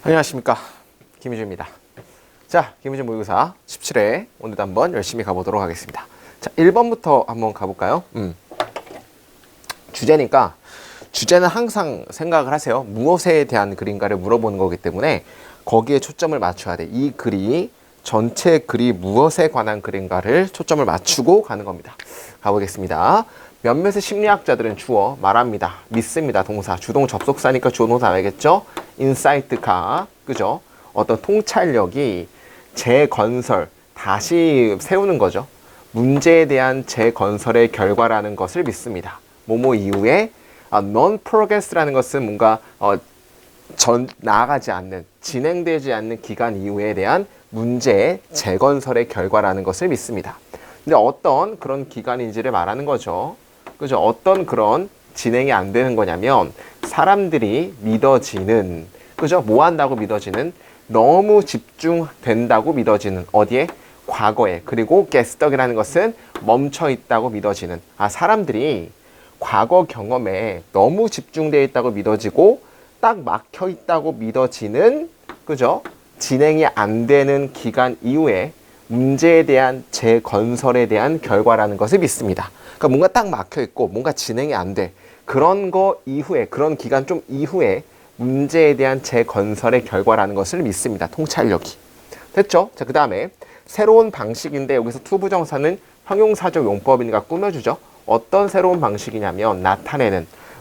안녕하십니까, 김희주입니다. 자, 김희주 모의고사 17회 오늘도 한번 열심히 가보도록 하겠습니다. 자, 1번부터 한번 가볼까요? 주제니까 주제는 항상 생각을 하세요. 무엇에 대한 글인가를 물어보는 거기 때문에 거기에 초점을 맞춰야 돼. 이 글이 전체 글이 무엇에 관한 글인가를 초점을 맞추고 가는 겁니다. 가보겠습니다. 몇몇의 심리학자들은 주어 말합니다. 믿습니다. 동사. 주동 접속사니까 주어 동사 알겠죠? 인사이트가, 그죠? 어떤 통찰력이 재건설, 다시 세우는 거죠. 문제에 대한 재건설의 결과라는 것을 믿습니다. 뭐뭐 이후에 non-progress라는 것은 뭔가 나아가지 않는, 진행되지 않는 기간 이후에 대한 문제의 재건설의 결과라는 것을 믿습니다. 근데 어떤 그런 기간인지를 말하는 거죠. 그죠? 어떤 그런 진행이 안 되는 거냐면 사람들이 믿어지는, 그죠? 뭐 한다고 믿어지는? 너무 집중된다고 믿어지는, 어디에? 과거에. 그리고 get-stuck이라는 것은 멈춰 있다고 믿어지는, 사람들이 과거 경험에 너무 집중되어 있다고 믿어지고 딱 막혀 있다고 믿어지는, 그죠? 진행이 안 되는 기간 이후에 문제에 대한 재건설에 대한 결과라는 것을 믿습니다. 그러니까 뭔가 딱 막혀 있고 뭔가 진행이 안 돼. 그런 거 이후에, 그런 기간 좀 이후에 문제에 대한 재건설의 결과라는 것을 믿습니다. 통찰력이. 됐죠? 자, 그 다음에 새로운 방식인데 여기서 투부정사는 형용사적 용법이니까 꾸며주죠. 어떤 새로운 방식이냐면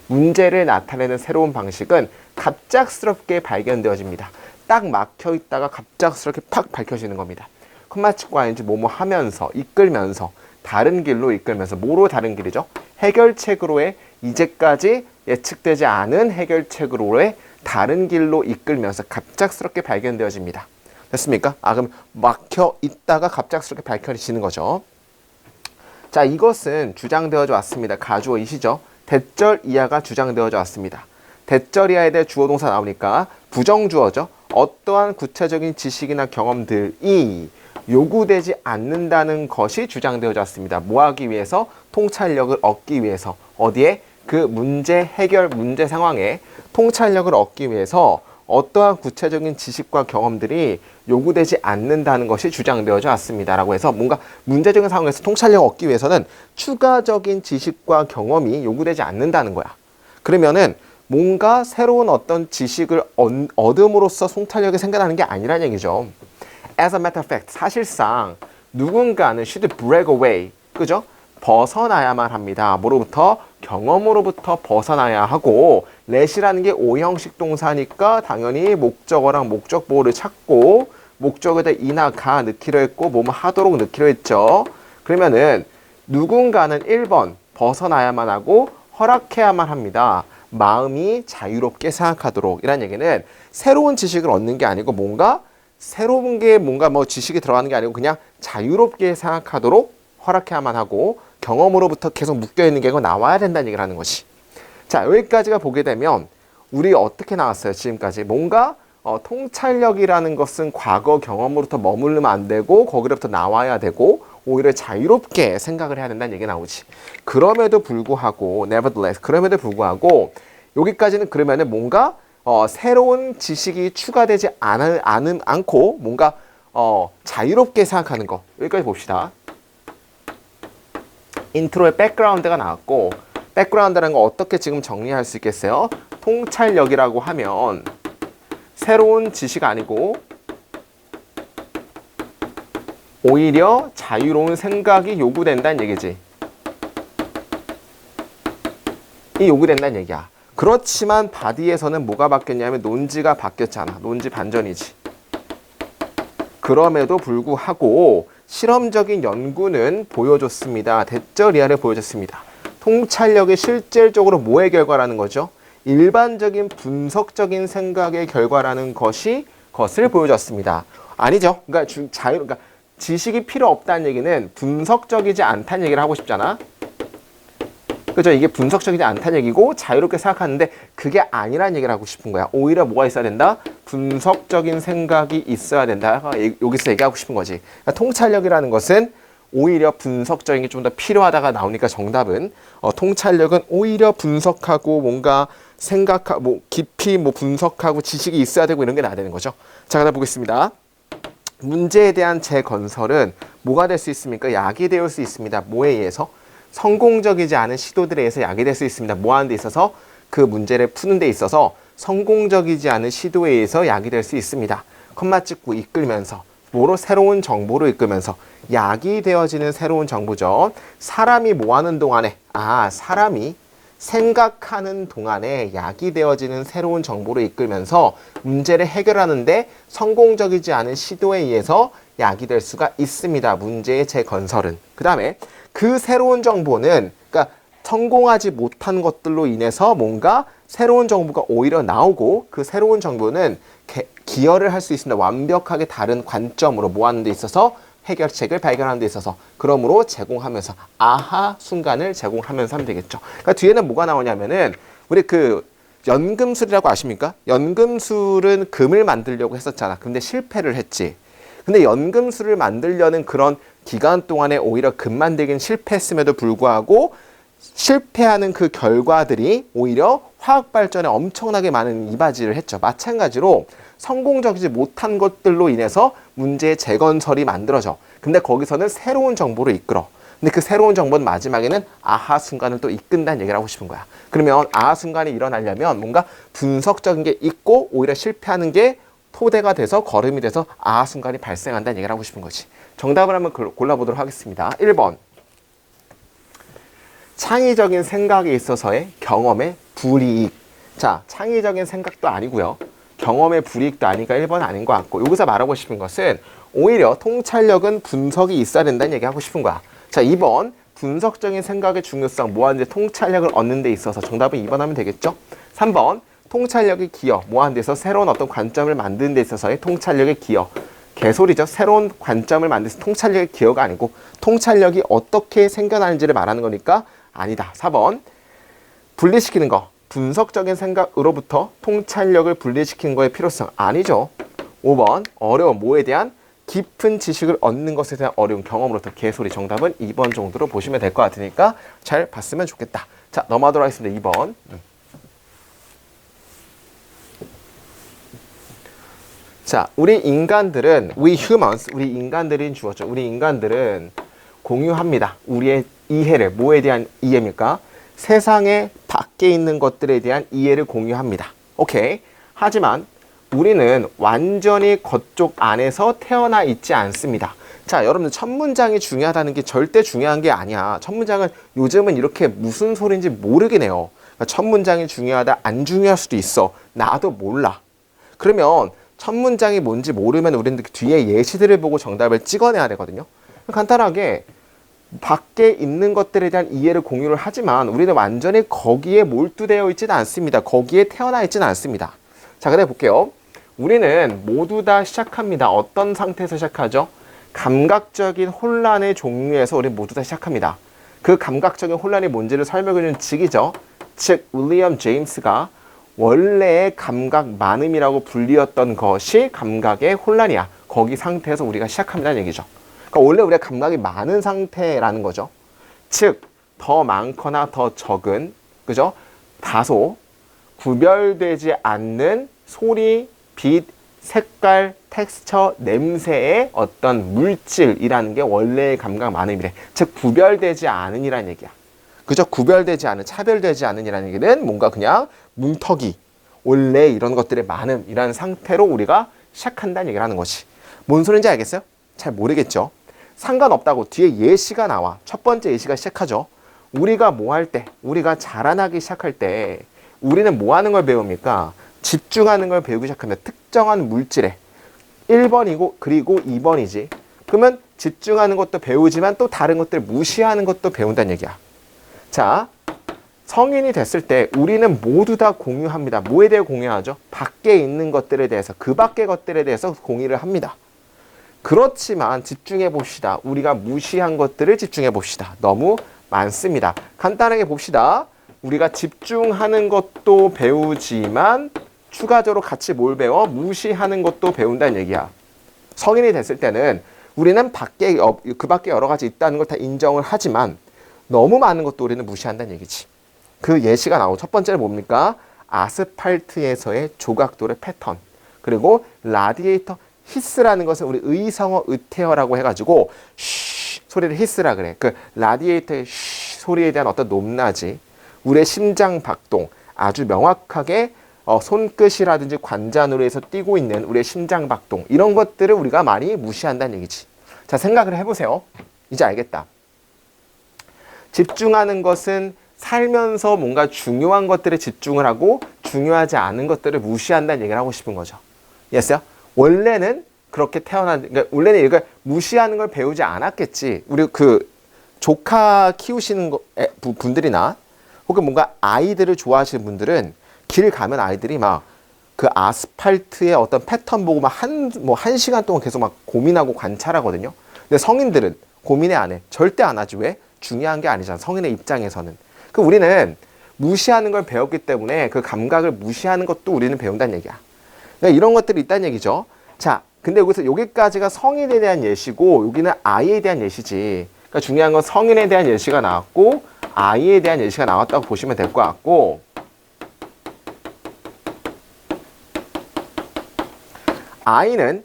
문제를 나타내는 새로운 방식은 갑작스럽게 발견되어집니다. 딱 막혀 있다가 갑작스럽게 팍 밝혀지는 겁니다. 콤마치과 아닌지 뭐뭐 하면서, 이끌면서, 다른 길로 이끌면서. 뭐로 다른 길이죠? 해결책으로의, 이제까지 예측되지 않은 해결책으로의 다른 길로 이끌면서 갑작스럽게 발견되어집니다. 됐습니까? 그럼 막혀 있다가 갑작스럽게 밝혀지는 거죠. 자, 이것은 주장되어져 왔습니다. 가주어 이시죠? 대절 이하가 주장되어져 왔습니다. 대절 이하에 대해 주어 동사 나오니까 부정주어죠. 어떠한 구체적인 지식이나 경험들이 요구되지 않는다는 것이 주장되어져 왔습니다. 뭐 하기 위해서? 통찰력을 얻기 위해서. 어디에? 그 문제 해결, 문제 상황에 통찰력을 얻기 위해서 어떠한 구체적인 지식과 경험들이 요구되지 않는다는 것이 주장되어져 왔습니다. 라고 해서 뭔가 문제적인 상황에서 통찰력을 얻기 위해서는 추가적인 지식과 경험이 요구되지 않는다는 거야. 그러면은 뭔가 새로운 어떤 지식을 얻음으로써 통찰력이 생겨나는 게 아니라는 얘기죠. As a matter of fact, 사실상 누군가는 should break away, 그죠? 벗어나야만 합니다. 뭐로부터? 경험으로부터 벗어나야 하고, let이라는 게 오형식 동사니까 당연히 목적어랑 목적보호를 찾고 목적에다 이나 가 넣기로 했고 뭐뭐 하도록 넣기로 했죠. 그러면은 누군가는 1번 벗어나야만 하고 허락해야만 합니다. 마음이 자유롭게 생각하도록. 이란 얘기는 새로운 지식을 얻는 게 아니고 뭔가 새로운 게 뭔가 뭐 지식이 들어가는 게 아니고 그냥 자유롭게 생각하도록 허락해야만 하고 경험으로부터 계속 묶여있는 게 나와야 된다는 얘기를 하는 것이. 자, 여기까지가 보게 되면 우리 어떻게 나왔어요? 지금까지 뭔가 통찰력이라는 것은 과거 경험으로부터 머무르면 안 되고 거기로부터 나와야 되고 오히려 자유롭게 생각을 해야 된다는 얘기가 나오지. 그럼에도 불구하고 nevertheless, 그럼에도 불구하고 여기까지는 그러면은 뭔가 새로운 지식이 추가되지 않고 뭔가 자유롭게 생각하는 거. 여기까지 봅시다. 인트로에 백그라운드가 나왔고, 백그라운드라는 거 어떻게 지금 정리할 수 있겠어요? 통찰력이라고 하면 새로운 지식 아니고 오히려 자유로운 생각이 요구된다는 얘기지. 이 요구된다는 얘기야. 그렇지만 바디에서는 뭐가 바뀌었냐면 논지가 바뀌었잖아. 논지 반전이지. 그럼에도 불구하고 실험적인 연구는 보여줬습니다. 대절 이하를 보여줬습니다. 통찰력이 실질적으로 뭐의 결과라는 거죠? 일반적인 분석적인 생각의 결과라는 것을 보여줬습니다. 아니죠. 그러니까 지식이 필요 없다는 얘기는 분석적이지 않다는 얘기를 하고 싶잖아. 그죠? 이게 분석적이지 않다는 얘기고 자유롭게 생각하는데 그게 아니라는 얘기를 하고 싶은 거야. 오히려 뭐가 있어야 된다? 분석적인 생각이 있어야 된다. 여기서 얘기하고 싶은 거지. 그러니까 통찰력이라는 것은 오히려 분석적인 게 좀 더 필요하다가 나오니까 정답은 통찰력은 오히려 분석하고 뭔가 뭐 깊이 뭐 분석하고 지식이 있어야 되고 이런 게 나야 되는 거죠. 자, 그다음 보겠습니다. 문제에 대한 재건설은 뭐가 될 수 있습니까? 약이 되올 수 있습니다. 뭐에 의해서? 성공적이지 않은 시도들에 의해서 약이 될 수 있습니다. 뭐 하는 데 있어서? 그 문제를 푸는 데 있어서 성공적이지 않은 시도에 의해서 약이 될 수 있습니다. 컴마 찍고 이끌면서 뭐로? 새로운 정보로 이끌면서 약이 되어지는 새로운 정보죠. 사람이 뭐 하는 동안에? 사람이 생각하는 동안에 약이 되어지는 새로운 정보로 이끌면서 문제를 해결하는데 성공적이지 않은 시도에 의해서 약이 될 수가 있습니다. 문제의 재건설은. 그 다음에 그 새로운 정보는 그러니까 성공하지 못한 것들로 인해서 뭔가 새로운 정보가 오히려 나오고 그 새로운 정보는 기여를 할 수 있습니다. 완벽하게 다른 관점으로 뭐 하는 데 있어서 해결책을 발견하는 데 있어서 그러므로 제공하면서 아하 순간을 제공하면서 하면 되겠죠. 그러니까 뒤에는 뭐가 나오냐면은 우리 그 연금술이라고 아십니까? 연금술은 금을 만들려고 했었잖아. 근데 실패를 했지. 근데 연금술을 만들려는 그런 기간 동안에 오히려 금 만들기는 실패했음에도 불구하고 실패하는 그 결과들이 오히려 화학 발전에 엄청나게 많은 이바지를 했죠. 마찬가지로 성공적이지 못한 것들로 인해서 문제의 재건설이 만들어져. 근데 거기서는 새로운 정보를 이끌어. 근데 그 새로운 정보는 마지막에는 아하 순간을 또 이끈다는 얘기를 하고 싶은 거야. 그러면 아하 순간이 일어나려면 뭔가 분석적인 게 있고 오히려 실패하는 게 토대가 돼서 걸음이 돼서 아하 순간이 발생한다는 얘기를 하고 싶은 거지. 정답을 한번 골라보도록 하겠습니다. 1번. 창의적인 생각에 있어서의 경험의 불이익. 자, 창의적인 생각도 아니고요. 경험의 불이익도 아니니까 1번 아닌 것 같고 여기서 말하고 싶은 것은 오히려 통찰력은 분석이 있어야 된다는 얘기하고 싶은 거야. 자, 2번 분석적인 생각의 중요성 뭐하는데 통찰력을 얻는 데 있어서 정답은 2번 하면 되겠죠. 3번 통찰력의 기여 뭐하는 데서 새로운 어떤 관점을 만드는 데 있어서의 통찰력의 기여. 개소리죠. 새로운 관점을 만드는 통찰력의 기여가 아니고 통찰력이 어떻게 생겨나는지를 말하는 거니까 아니다. 4번 분리시키는 거. 분석적인 생각으로부터 통찰력을 분리시키는 거의 필요성 아니죠. 5번 어려운 뭐에 대한 깊은 지식을 얻는 것에 대한 어려운 경험으로부터 개소리. 정답은 2번 정도로 보시면 될 것 같으니까 잘 봤으면 좋겠다. 자, 넘어가도록 하겠습니다. 2번. 자, 우리 인간들은 우리 인간들인 주어죠. 우리 인간들은 공유합니다. 우리의 이해를 뭐에 대한 이해입니까? 세상에 밖에 있는 것들에 대한 이해를 공유합니다. 오케이. 하지만 우리는 완전히 그쪽 안에서 태어나 있지 않습니다. 자, 여러분들 첫 문장이 중요하다는 게 절대 중요한 게 아니야. 첫 문장은 요즘은 이렇게 무슨 소리인지 모르긴 해요. 그러니까 첫 문장이 중요하다, 안 중요할 수도 있어. 나도 몰라. 그러면 첫 문장이 뭔지 모르면 우리는 뒤에 예시들을 보고 정답을 찍어내야 되거든요. 간단하게 밖에 있는 것들에 대한 이해를 공유를 하지만 우리는 완전히 거기에 몰두되어 있지는 않습니다. 거기에 태어나 있지는 않습니다. 자, 그래 볼게요. 우리는 모두 다 시작합니다. 어떤 상태에서 시작하죠? 감각적인 혼란의 종류에서 우리는 모두 다 시작합니다. 그 감각적인 혼란이 뭔지를 설명해주는 직이죠. 즉 윌리엄 제임스가 원래의 감각 많음이라고 불리었던 것이 감각의 혼란이야. 거기 상태에서 우리가 시작합니다는 얘기죠. 그러니까 원래 우리가 감각이 많은 상태라는 거죠. 즉, 더 많거나 더 적은, 그죠? 다소 구별되지 않는 소리, 빛, 색깔, 텍스처, 냄새의 어떤 물질이라는 게 원래의 감각 많음이래. 즉, 구별되지 않은이라는 얘기야. 그죠? 구별되지 않은, 차별되지 않은이라는 얘기는 뭔가 그냥 뭉터기, 원래 이런 것들의 많음이라는 상태로 우리가 시작한다는 얘기를 하는 거지. 뭔 소리인지 알겠어요? 잘 모르겠죠? 상관없다고 뒤에 예시가 나와. 첫 번째 예시가 시작하죠. 우리가 뭐 할 때, 우리가 자라나기 시작할 때 우리는 뭐 하는 걸 배웁니까? 집중하는 걸 배우기 시작하면 특정한 물질에 1번이고 그리고 2번이지. 그러면 집중하는 것도 배우지만 또 다른 것들 무시하는 것도 배운다는 얘기야. 자, 성인이 됐을 때 우리는 모두 다 공유합니다. 뭐에 대해 공유하죠? 밖에 있는 것들에 대해서, 그 밖의 것들에 대해서 공유를 합니다. 그렇지만 집중해 봅시다. 우리가 무시한 것들을 집중해 봅시다. 너무 많습니다. 간단하게 봅시다. 우리가 집중하는 것도 배우지만 추가적으로 같이 뭘 배워? 무시하는 것도 배운다는 얘기야. 성인이 됐을 때는 우리는 그 밖에 여러 가지 있다는 걸 다 인정을 하지만 너무 많은 것도 우리는 무시한다는 얘기지. 그 예시가 나오고 첫 번째는 뭡니까? 아스팔트에서의 조각돌의 패턴. 그리고 라디에이터 히스라는 것은 우리 의성어 의태어라고 해가지고 쉬 소리를 히스라 그래. 그 라디에이터의 쉬 소리에 대한 어떤 높낮이, 우리의 심장 박동, 아주 명확하게 손끝이라든지 관자놀이에서 뛰고 있는 우리의 심장 박동, 이런 것들을 우리가 많이 무시한다는 얘기지. 자, 생각을 해보세요. 이제 알겠다. 집중하는 것은 살면서 뭔가 중요한 것들에 집중을 하고 중요하지 않은 것들을 무시한다는 얘기를 하고 싶은 거죠. 이해했어요? 원래는 그렇게 그러니까 원래는 이걸 무시하는 걸 배우지 않았겠지. 우리 그 조카 키우시는 분들이나 혹은 뭔가 아이들을 좋아하시는 분들은 길 가면 아이들이 막 그 아스팔트의 어떤 패턴 보고 막 한 시간 동안 계속 막 고민하고 관찰하거든요. 근데 성인들은 고민을 안 해. 절대 안 하지. 왜? 중요한 게 아니잖아. 성인의 입장에서는. 그 우리는 무시하는 걸 배웠기 때문에 그 감각을 무시하는 것도 우리는 배운다는 얘기야. 그러니까 이런 것들이 있다는 얘기죠. 자, 근데 여기까지가 성인에 대한 예시고 여기는 아이에 대한 예시지. 그러니까 중요한 건 성인에 대한 예시가 나왔고 아이에 대한 예시가 나왔다고 보시면 될 것 같고, 아이는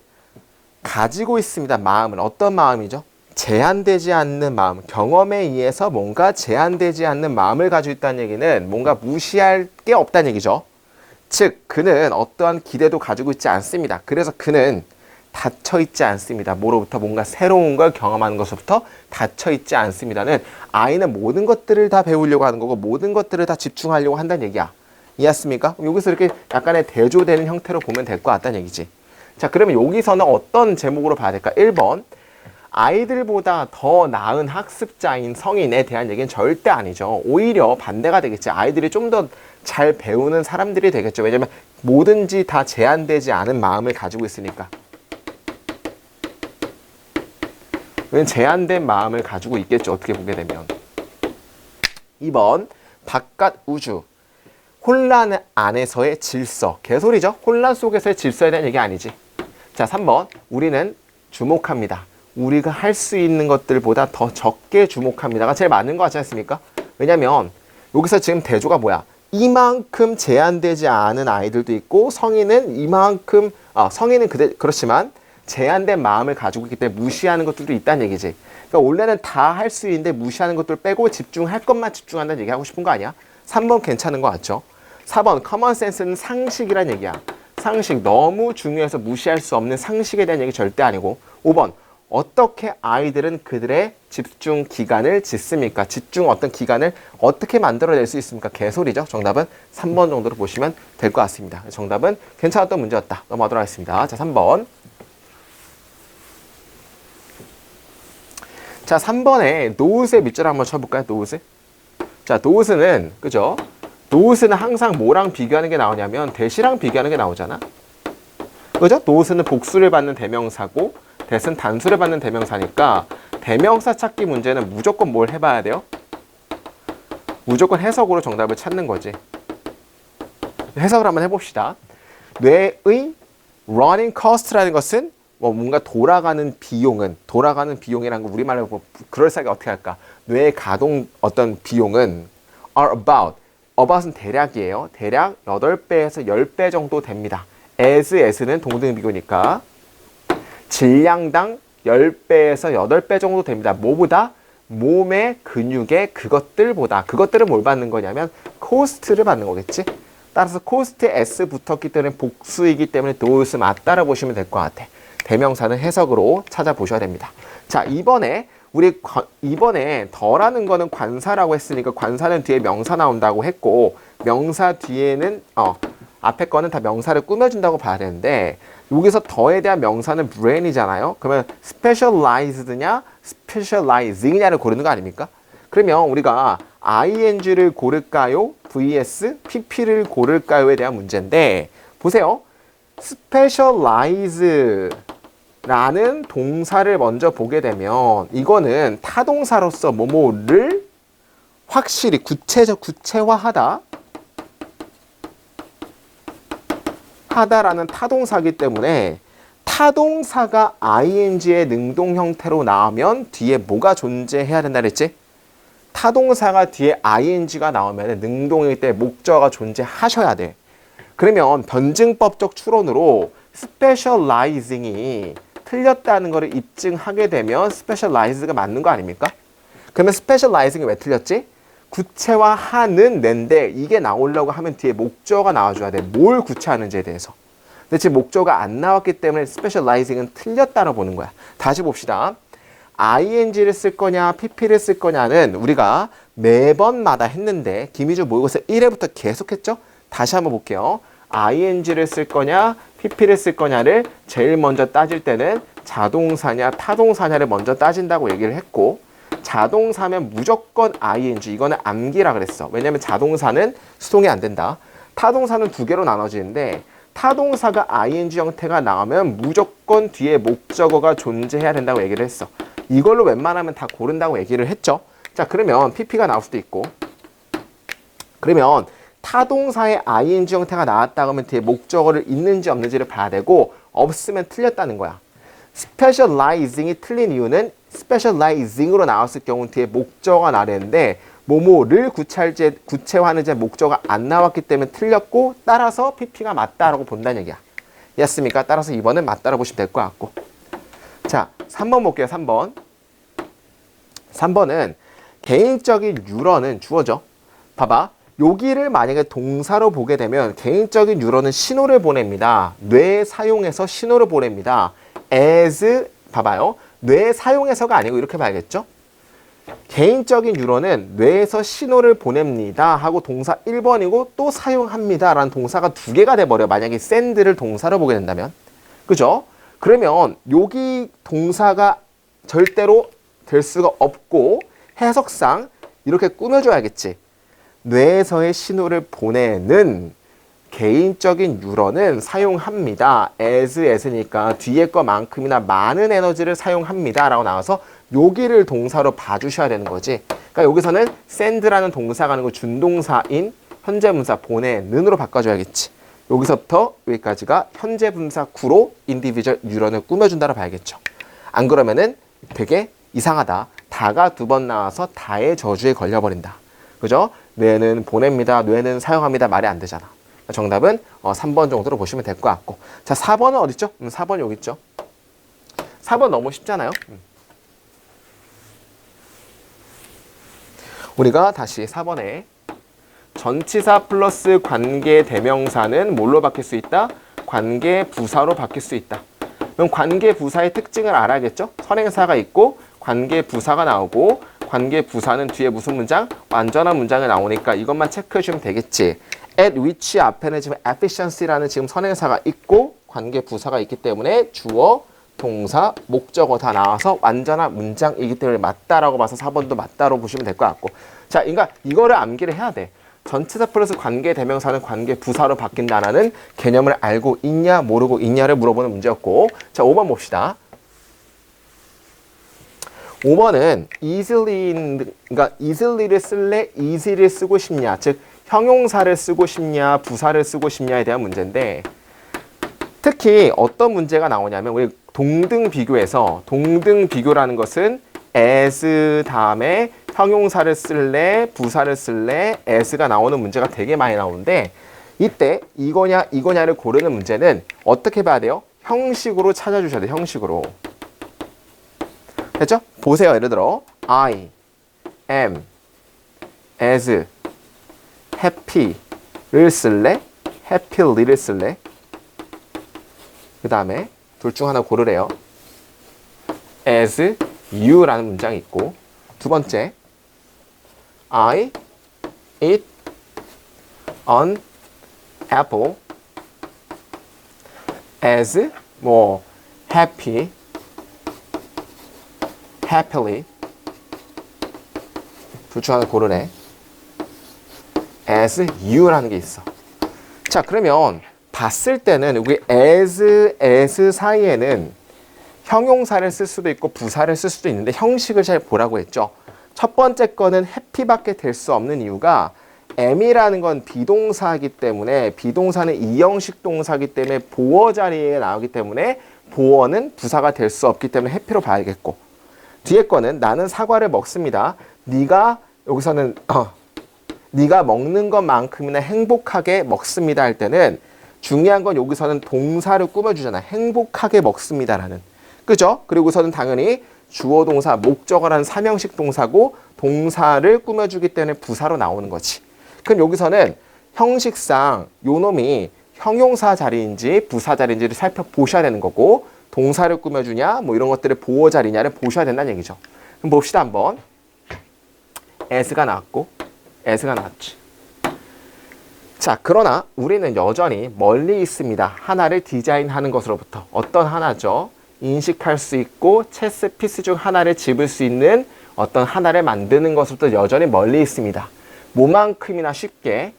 가지고 있습니다. 마음은 어떤 마음이죠? 제한되지 않는 마음, 경험에 의해서 뭔가 제한되지 않는 마음을 가지고 있다는 얘기는 뭔가 무시할 게 없다는 얘기죠. 즉, 그는 어떠한 기대도 가지고 있지 않습니다. 그래서 그는 닫혀 있지 않습니다. 뭐로부터? 뭔가 새로운 걸 경험하는 것부터 닫혀 있지 않습니다는, 아이는 모든 것들을 다 배우려고 하는 거고 모든 것들을 다 집중하려고 한다는 얘기야. 이해했습니까? 여기서 이렇게 약간의 대조되는 형태로 보면 될 것 같다는 얘기지. 자, 그러면 여기서는 어떤 제목으로 봐야 될까? 1번, 아이들보다 더 나은 학습자인 성인에 대한 얘기는 절대 아니죠. 오히려 반대가 되겠지. 아이들이 좀 더 잘 배우는 사람들이 되겠죠. 왜냐면 뭐든지 다 제한되지 않은 마음을 가지고 있으니까. 왜냐면 제한된 마음을 가지고 있겠죠. 어떻게 보게 되면. 2번, 바깥 우주. 혼란 안에서의 질서. 개소리죠. 혼란 속에서의 질서에 대한 얘기 아니지. 자, 3번, 우리는 주목합니다. 우리가 할 수 있는 것들보다 더 적게 주목합니다가 제일 맞는 거 같지 않습니까? 왜냐면 여기서 지금 대조가 뭐야? 이만큼 제한되지 않은 아이들도 있고 성인은 이만큼 성인은 그렇지만 제한된 마음을 가지고 있기 때문에 무시하는 것들도 있다는 얘기지. 그러니까 원래는 다 할 수 있는데 무시하는 것들 빼고 집중할 것만 집중한다는 얘기 하고 싶은 거 아니야? 3번 괜찮은 거 같죠? 4번, 커먼 센스는 상식이란 얘기야. 상식, 너무 중요해서 무시할 수 없는 상식에 대한 얘기 절대 아니고. 5번, 어떻게 아이들은 그들의 집중 기간을 짓습니까? 집중 어떤 기간을 어떻게 만들어낼 수 있습니까? 개소리죠. 정답은 3번 정도로 보시면 될 것 같습니다. 정답은 괜찮았던 문제였다. 넘어가도록 하겠습니다. 자, 3번. 자, 3번에 노으스의 밑줄 한번 쳐볼까요? 노으스. 자, 노으스는, 그죠? 노으스는 항상 뭐랑 비교하는 게 나오냐면 대시랑 비교하는 게 나오잖아. 그죠? 노으스는 복수를 받는 대명사고 대는 단수를 받는 대명사니까 대명사 찾기 문제는 무조건 뭘 해봐야 돼요? 무조건 해석으로 정답을 찾는 거지. 해석을 한번 해봅시다. 뇌의 running cost라는 것은 뭔가 돌아가는 비용이라는 거 우리말로 그럴싸하게 어떻게 할까? 뇌의 가동 어떤 비용은 are about은 대략이에요. 대략 8배에서 10배 정도 됩니다. as는 동등비교니까 질량당 10배에서 8배 정도 됩니다. 뭐보다? 몸의 근육의 그것들보다. 그것들은 뭘 받는 거냐면 코스트를 받는 거겠지. 따라서 코스트에 s 붙었기 때문에 복수이기 때문에 those 맞다라고 보시면 될 것 같아. 대명사는 해석으로 찾아보셔야 됩니다. 자, 이번에 더라는 거는 관사라고 했으니까 관사는 뒤에 명사 나온다고 했고 명사 뒤에는 앞에 거는 다 명사를 꾸며준다고 봐야 되는데 여기서 더에 대한 명사는 brain이잖아요. 그러면 specialized냐 specializing냐를 고르는 거 아닙니까? 그러면 우리가 ing를 고를까요? vs pp를 고를까요에 대한 문제인데 보세요. specialize 라는 동사를 먼저 보게 되면 이거는 타동사로서 뭐뭐를 확실히 구체화하다 하다라는 타동사이기 때문에 타동사가 ing의 능동 형태로 나오면 뒤에 뭐가 존재해야 된다 그랬지? 타동사가 뒤에 ing가 나오면 능동이기 때문에 목적어가 존재하셔야 돼. 그러면 변증법적 추론으로 specializing이 틀렸다는 것을 입증하게 되면 specialize가 맞는 거 아닙니까? 그러면 specializing이 왜 틀렸지? 구체화하는 낸데 이게 나오려고 하면 뒤에 목적어가 나와줘야 돼. 뭘 구체화하는지에 대해서. 근데 지금 목적어가 안 나왔기 때문에 specializing은 틀렸다고 보는 거야. 다시 봅시다. ing를 쓸 거냐 pp를 쓸 거냐는 우리가 매번마다 했는데 김희주 모의고사 1회부터 계속 했죠? 다시 한번 볼게요. ing를 쓸 거냐 pp를 쓸 거냐를 제일 먼저 따질 때는 자동사냐 타동사냐를 먼저 따진다고 얘기를 했고, 자동사면 무조건 ing, 이거는 암기라 그랬어. 왜냐면 자동사는 수동이 안 된다. 타동사는 두 개로 나눠지는데 타동사가 ing 형태가 나오면 무조건 뒤에 목적어가 존재해야 된다고 얘기를 했어. 이걸로 웬만하면 다 고른다고 얘기를 했죠. 자, 그러면 pp가 나올 수도 있고, 그러면 타동사의 ing 형태가 나왔다 그러면 뒤에 목적어를 있는지 없는지를 봐야 되고, 없으면 틀렸다는 거야. specializing이 틀린 이유는 specializing으로 나왔을 경우 뒤에 목적어가 나랬는데 뭐뭐를 구체화하는지 목적어가 안 나왔기 때문에 틀렸고, 따라서 pp가 맞다라고 본다는 얘기야. 이해했습니까? 따라서 2번은 맞다라고 보시면 될 것 같고. 자, 3번 볼게요. 3번. 3번은 개인적인 유언은 주어져. 봐봐. 여기를 만약에 동사로 보게 되면 개인적인 유언은 신호를 보냅니다. 뇌에 사용해서 신호를 보냅니다. as, 봐봐요. 뇌에 사용해서가 아니고 이렇게 봐야겠죠? 개인적인 유언은 뇌에서 신호를 보냅니다 하고 동사 1번이고 또 사용합니다 라는 동사가 두 개가 돼버려. 만약에 send를 동사로 보게 된다면. 그죠? 그러면 여기 동사가 절대로 될 수가 없고 해석상 이렇게 꾸며줘야겠지. 뇌에서의 신호를 보내는 개인적인 유언은 사용합니다. as니까 뒤에 거만큼이나 많은 에너지를 사용합니다 라고 나와서 여기를 동사로 봐주셔야 되는 거지. 그러니까 여기서는 send라는 동사가 아니고 준동사인 현재분사 보내는으로 바꿔줘야겠지. 여기서부터 여기까지가 현재분사 구로 인디비주얼 유언을 꾸며준다고 봐야겠죠. 안 그러면은 되게 이상하다. 다가 두 번 나와서 다의 저주에 걸려버린다. 그죠? 뇌는 보냅니다. 뇌는 사용합니다. 말이 안 되잖아. 정답은 3번 정도로 보시면 될 것 같고. 자, 4번은 어디 있죠? 4번 여기 있죠. 4번 너무 쉽잖아요. 우리가 다시 4번에 전치사 플러스 관계 대명사는 뭘로 바뀔 수 있다? 관계 부사로 바뀔 수 있다. 그럼 관계 부사의 특징을 알아야겠죠? 선행사가 있고 관계 부사가 나오고, 관계 부사는 뒤에 무슨 문장? 완전한 문장이 나오니까 이것만 체크해 주면 되겠지. at which 앞에는 지금 efficiency라는 지금 선행사가 있고 관계 부사가 있기 때문에 주어, 동사, 목적어 다 나와서 완전한 문장이기 때문에 맞다라고 봐서 4번도 맞다로 보시면 될 것 같고. 자, 그러니까 이거를 암기를 해야 돼. 전치사 플러스 관계 대명사는 관계 부사로 바뀐다는 개념을 알고 있냐 모르고 있냐를 물어보는 문제였고. 자, 5번 봅시다. 5번은 그러니까 easily,를 쓸래? easy를 쓰고 싶냐? 즉 형용사를 쓰고 싶냐? 부사를 쓰고 싶냐에 대한 문제인데, 특히 어떤 문제가 나오냐면 우리 동등 비교에서, 동등 비교라는 것은 as 다음에 형용사를 쓸래? 부사를 쓸래? as가 나오는 문제가 되게 많이 나오는데, 이때 이거냐 이거냐를 고르는 문제는 어떻게 봐야 돼요? 형식으로 찾아주셔야 돼요. 형식으로. 됐죠? 보세요. 예를 들어 I am as happy를 쓸래? happyly를 쓸래? 그 다음에 둘 중 하나 고르래요. as you라는 문장이 있고, 두 번째 I eat an apple as 뭐 happily 둘 중 하나 고르래. as you라는 게 있어. 자, 그러면 봤을 때는 여기 as 사이에는 형용사를 쓸 수도 있고 부사를 쓸 수도 있는데 형식을 잘 보라고 했죠. 첫 번째 거는 happy밖에 될 수 없는 이유가 am이라는 건 비동사이기 때문에, 비동사는 이형식 동사이기 때문에 보어 자리에 나오기 때문에 보어는 부사가 될 수 없기 때문에 happy로 봐야겠고, 뒤에 거는 나는 사과를 먹습니다. 네가 여기서는 네가 먹는 것만큼이나 행복하게 먹습니다 할 때는 중요한 건 여기서는 동사를 꾸며주잖아. 행복하게 먹습니다라는. 그죠? 그리고서는 당연히 주어 동사, 목적어라는 삼형식 동사고 동사를 꾸며주기 때문에 부사로 나오는 거지. 그럼 여기서는 형식상 요 놈이 형용사 자리인지 부사 자리인지를 살펴보셔야 되는 거고 동사를 꾸며주냐 뭐 이런 것들의 보호 자리냐를 보셔야 된다는 얘기죠. 그럼 봅시다 한번. as가 나왔고 as가 나왔지. 자, 그러나 우리는 여전히 멀리 있습니다. 하나를 디자인하는 것으로부터. 어떤 하나죠? 인식할 수 있고 체스 피스 중 하나를 집을 수 있는 어떤 하나를 만드는 것으로부터 여전히 멀리 있습니다. 뭐만큼이나 쉽게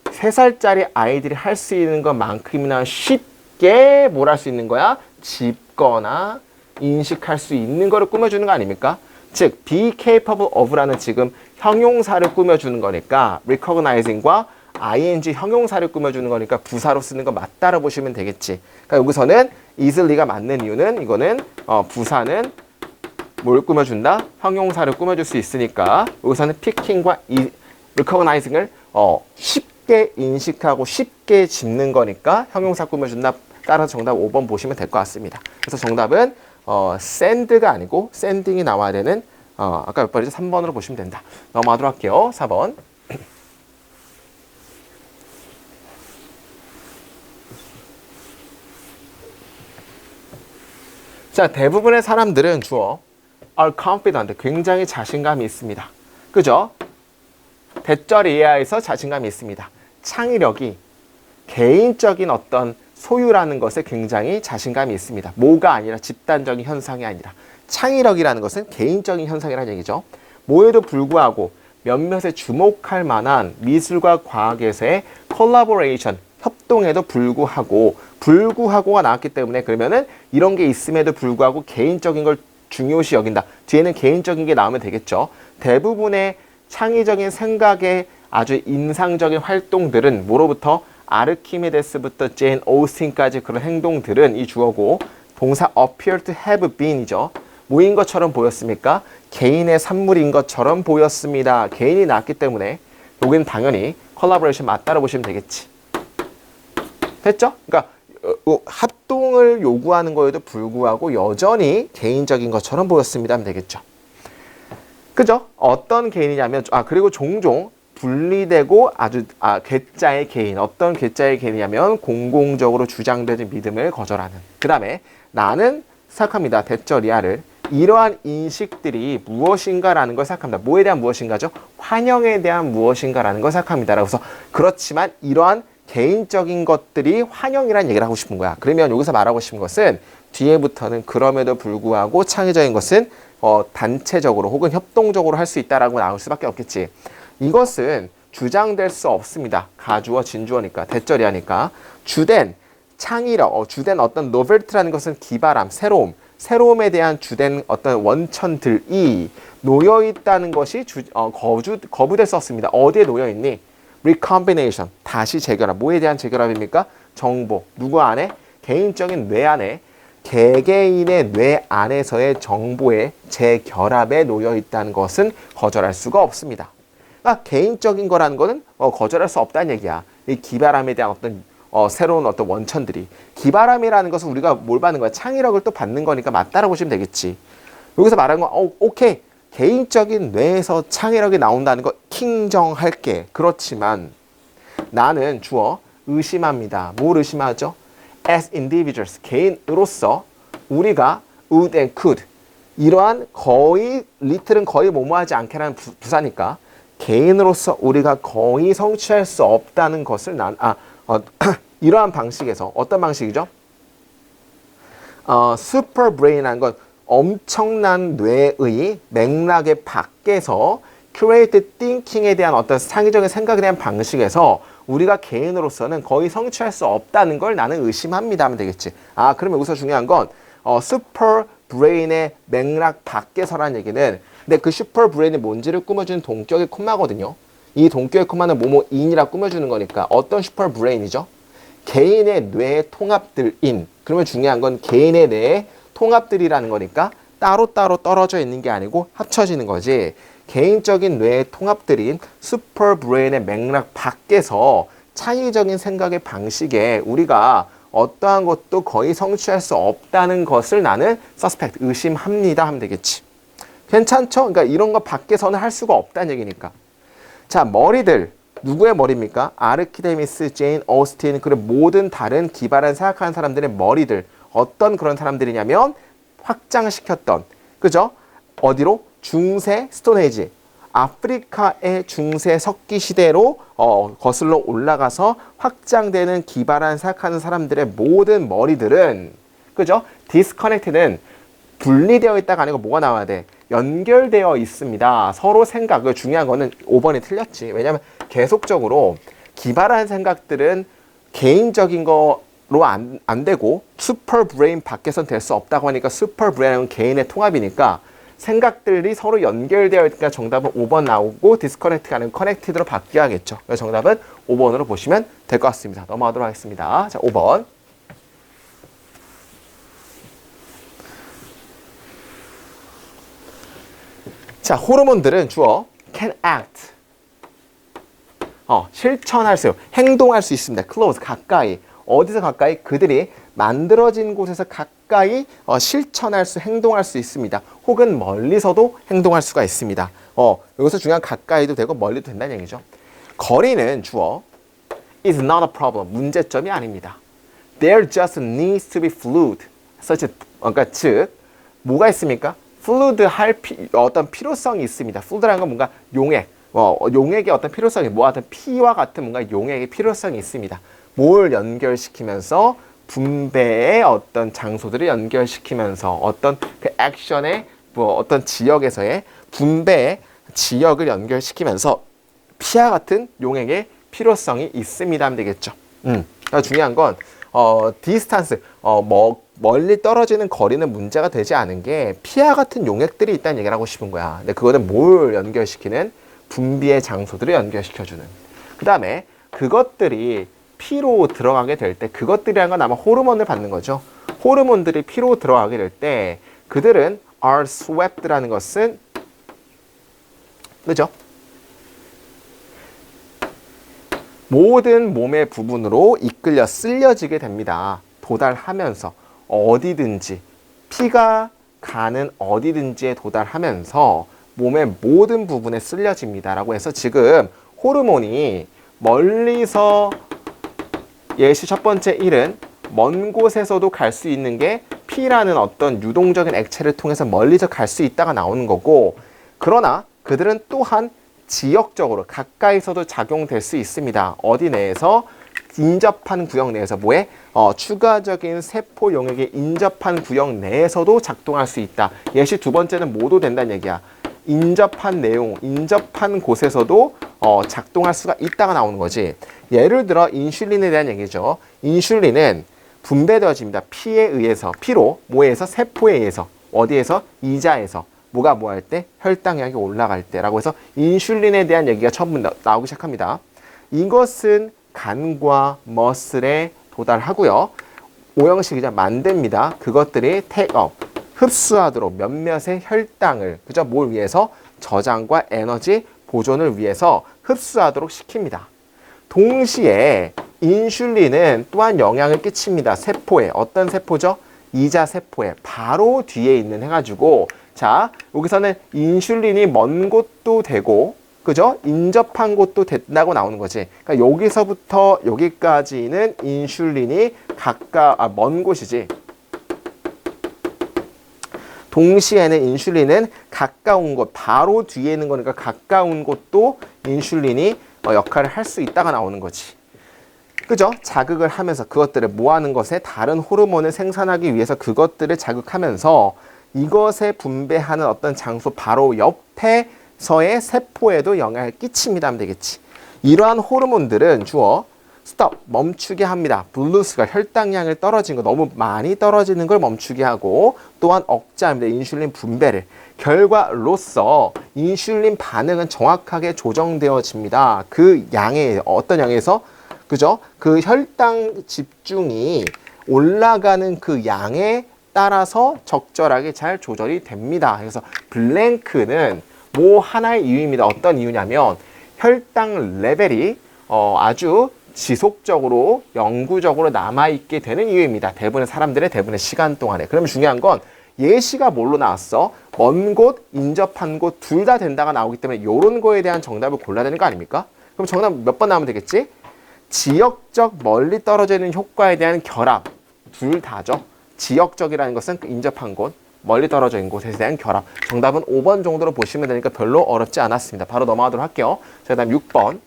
3살짜리 아이들이 할 수 있는 것만큼이나 쉽게 뭘 할 수 있는 거야? 집거나 인식할 수 있는 거를 꾸며주는 거 아닙니까? 즉, be capable of라는 지금 형용사를 꾸며주는 거니까 recognizing과 ing 형용사를 꾸며주는 거니까 부사로 쓰는 거 맞다라고 보시면 되겠지. 그러니까 여기서는 easily,가 맞는 이유는 이거는 부사는 뭘 꾸며준다? 형용사를 꾸며줄 수 있으니까 여기서는 picking과 recognizing을 쉽게 인식하고 쉽게 짚는 거니까 형용사 꾸며준다. 따라서 정답 5번 보시면 될 것 같습니다. 그래서 정답은 send가 아니고 sending이 나와야 되는 아까 몇 번이죠? 3번으로 보시면 된다. 넘어가도록 할게요. 4번. 자, 대부분의 사람들은 주어 are confident, 굉장히 자신감이 있습니다. 그죠? 대절 이하에서 자신감이 있습니다. 창의력이 개인적인 어떤 소유라는 것에 굉장히 자신감이 있습니다. 뭐가 아니라 집단적인 현상이 아니라 창의력이라는 것은 개인적인 현상이라는 얘기죠. 뭐에도 불구하고 몇몇에 주목할 만한 미술과 과학에서의 콜라보레이션, 협동에도 불구하고가 나왔기 때문에 그러면은 이런 게 있음에도 불구하고 개인적인 걸 중요시 여긴다. 뒤에는 개인적인 게 나오면 되겠죠. 대부분의 창의적인 생각의 아주 인상적인 활동들은 뭐로부터 아르키메데스부터 제인 오스틴까지 그런 행동들은 이 주어고 동사 appear to have been이죠. 뭐인 것처럼 보였습니까? 개인의 산물인 것처럼 보였습니다. 개인이 나왔기 때문에 여기는 당연히 콜라보레이션 맞다고 보시면 되겠지. 됐죠? 그러니까 합동을 요구하는 거에도 불구하고 여전히 개인적인 것처럼 보였습니다 하면 되겠죠. 그죠? 어떤 개인이냐면 그리고 종종 분리되고 아주 괴짜의 개인, 어떤 괴짜의 개인이냐면 공공적으로 주장되는 믿음을 거절하는. 그 다음에 나는 생각합니다. 대절이하를 이러한 인식들이 무엇인가라는 걸 생각합니다. 뭐에 대한 무엇인가죠? 환영에 대한 무엇인가라는 걸 생각합니다. 그래서 그렇지만 이러한 개인적인 것들이 환영이라는 얘기를 하고 싶은 거야. 그러면 여기서 말하고 싶은 것은 뒤에부터는 그럼에도 불구하고 창의적인 것은 단체적으로 혹은 협동적으로 할 수 있다라고 나올 수밖에 없겠지. 이것은 주장될 수 없습니다. 가주어, 진주어니까, 대절이하니까. 주된 창의력, 주된 어떤 노벨트라는 것은 기발함, 새로움에 대한 주된 어떤 원천들이 놓여있다는 것이 거부될 수 없습니다. 어디에 놓여있니? recombination, 다시 재결합. 뭐에 대한 재결합입니까? 정보. 누구 안에? 개인적인 뇌 안에, 개개인의 뇌 안에서의 정보의 재결합에 놓여있다는 것은 거절할 수가 없습니다. 그러니까 개인적인 거라는 거는 거절할 수 없다는 얘기야. 이 기발함에 대한 어떤 새로운 어떤 원천들이. 기발함이라는 것은 우리가 뭘 받는 거야? 창의력을 또 받는 거니까 맞다라고 보시면 되겠지. 여기서 말하는 건 오케이. 개인적인 뇌에서 창의력이 나온다는 거 킹정할게. 그렇지만 나는 주어 의심합니다. 뭘 의심하죠? As individuals, 개인으로서 우리가 would and could 이러한 거의 little은 거의 뭐뭐하지 않게라는 부사니까 개인으로서 우리가 거의 성취할 수 없다는 것을 이러한 방식에서 어떤 방식이죠? super brain이라는 건 엄청난 뇌의 맥락의 밖에서 curated thinking에 대한 어떤 창의적인 생각에 대한 방식에서 우리가 개인으로서는 거의 성취할 수 없다는 걸 나는 의심합니다 하면 되겠지. 그러면 여기서 중요한 건 super brain의 맥락 밖에서라는 얘기는 근데 그 슈퍼 브레인이 뭔지를 꾸며주는 동격의 콤마거든요. 이 동격의 콤마는 뭐뭐인이라 꾸며주는 거니까 어떤 슈퍼 브레인이죠? 개인의 뇌의 통합들인. 그러면 중요한 건 개인의 뇌의 통합들이라는 거니까 따로따로 떨어져 있는 게 아니고 합쳐지는 거지. 개인적인 뇌의 통합들인 슈퍼 브레인의 맥락 밖에서 창의적인 생각의 방식에 우리가 어떠한 것도 거의 성취할 수 없다는 것을 나는 suspect, 의심합니다 하면 되겠지. 괜찮죠? 그러니까 이런 거 밖에서는 할 수가 없다는 얘기니까. 자, 머리들. 누구의 머리입니까? 아르키데미스, 제인 오스틴, 그리고 모든 다른 기발한 생각하는 사람들의 머리들. 어떤 그런 사람들이냐면 확장시켰던, 그죠? 어디로? 중세 스톤에이지. 아프리카의 중세 석기 시대로 거슬러 올라가서 확장되는 기발한 생각하는 사람들의 모든 머리들은, 그죠? 디스커넥트는 분리되어 있다가 아니고 뭐가 나와야 돼? 연결되어 있습니다. 서로 생각, 중요한 거는 5번이 틀렸지. 왜냐하면 계속적으로 기발한 생각들은 개인적인 거로 안 되고 슈퍼 브레인 밖에선 될 수 없다고 하니까 슈퍼 브레인은 개인의 통합이니까 생각들이 서로 연결되어 있으니까 정답은 5번 나오고 디스커넥트가 아니고 커넥티드로 바뀌어야겠죠. 그래서 정답은 5번으로 보시면 될 것 같습니다. 넘어가도록 하겠습니다. 자, 5번. 자, 호르몬들은 주어 can act. 실천할 수, 행동할 수 있습니다. close, 가까이. 어디서 가까이? 그들이 만들어진 곳에서 가까이 실천할 수, 행동할 수 있습니다. 혹은 멀리서도 행동할 수가 있습니다. 여기서 중요한 가까이도 되고 멀리도 된다는 얘기죠. 거리는 주어 is not a problem. 문제점이 아닙니다. There just needs to be fluid. 그러니까 즉 뭐가 있습니까? fluid 할 어떤 필요성이 있습니다. fluid라는 건 뭔가 용액, 용액의 어떤 필요성이 어떤 피와 같은 뭔가 용액의 필요성이 있습니다. 뭘 연결시키면서 분배의 어떤 장소들을 연결시키면서 어떤 그 액션의 어떤 지역에서의 분배의 지역을 연결시키면서 피와 같은 용액의 필요성이 있습니다 하면 되겠죠. 중요한 건 디스탄스, 멀리 떨어지는 거리는 문제가 되지 않은 게 피와 같은 용액들이 있다는 얘기를 하고 싶은 거야. 근데 그거는 뭘 연결시키는? 분비의 장소들을 연결시켜주는. 그 다음에 그것들이 피로 들어가게 될 때, 그것들이란 건 아마 호르몬을 받는 거죠. 호르몬들이 피로 들어가게 될 때 그들은 are swept 라는 것은, 그죠? 모든 몸의 부분으로 이끌려 쓸려지게 됩니다. 도달하면서 어디든지, 피가 가는 어디든지에 도달하면서 몸의 모든 부분에 쓸려집니다 라고 해서 지금 호르몬이 멀리서, 예시 첫 번째 1은 먼 곳에서도 갈 수 있는 게 피라는 어떤 유동적인 액체를 통해서 멀리서 갈 수 있다가 나오는 거고, 그러나 그들은 또한 지역적으로 가까이서도 작용될 수 있습니다. 어디 내에서? 인접한 구역 내에서. 뭐에? 추가적인 세포 용액에 인접한 구역 내에서도 작동할 수 있다. 예시 두 번째는 모두 된다는 얘기야. 인접한 내용, 인접한 곳에서도 작동할 수가 있다가 나오는 거지. 예를 들어 인슐린에 대한 얘기죠. 인슐린은 분배되어집니다. 피에 의해서, 피로, 뭐에서? 세포에 의해서. 어디에서? 이자에서. 뭐가 뭐 할 때? 혈당량이 올라갈 때라고 해서 인슐린에 대한 얘기가 처음 나오기 시작합니다. 이것은 간과 머슬에 도달하고요. 오형식이자 만듭니다. 그것들이 take up, 흡수하도록 몇몇의 혈당을, 그죠? 뭘 위해서? 저장과 에너지 보존을 위해서 흡수하도록 시킵니다. 동시에 인슐린은 또한 영향을 끼칩니다. 세포에. 어떤 세포죠? 이자 세포에 바로 뒤에 있는 해가지고, 자, 여기서는 인슐린이 먼 곳도 되고, 그죠? 인접한 곳도 된다고 나오는 거지. 그러니까 여기서부터 여기까지는 인슐린이 먼 곳이지. 동시에는 인슐린은 가까운 곳, 바로 뒤에 있는 거니까 가까운 곳도 인슐린이 역할을 할 수 있다가 나오는 거지. 그죠? 자극을 하면서 그것들을 모아는 것에 다른 호르몬을 생산하기 위해서 그것들을 자극하면서 이것에 분배하는 어떤 장소 바로 옆에서의 세포에도 영향을 끼칩니다 하면 되겠지. 이러한 호르몬들은 주어 스톱, 멈추게 합니다. 블루스가 혈당량을 떨어진 거, 너무 많이 떨어지는 걸 멈추게 하고, 또한 억제합니다. 인슐린 분배를. 결과로서 인슐린 반응은 정확하게 조정되어집니다. 그 양에, 어떤 양에서? 그죠? 그 혈당 집중이 올라가는 그 양에 따라서 적절하게 잘 조절이 됩니다. 그래서 블랭크는 뭐 하나의 이유입니다. 어떤 이유냐면 혈당 레벨이 아주 지속적으로 영구적으로 남아있게 되는 이유입니다. 대부분의 사람들의 대부분의 시간 동안에. 그러면 중요한 건 예시가 뭘로 나왔어? 먼 곳, 인접한 곳 둘 다 된다가 나오기 때문에 이런 거에 대한 정답을 골라야 되는 거 아닙니까? 그럼 정답 몇 번 나오면 되겠지? 지역적 멀리 떨어져 있는 효과에 대한 결합 둘 다죠. 지역적이라는 것은 인접한 곳, 멀리 떨어져 있는 곳에 대한 결합. 정답은 5번 정도로 보시면 되니까 별로 어렵지 않았습니다. 바로 넘어가도록 할게요. 자, 그다음 6번.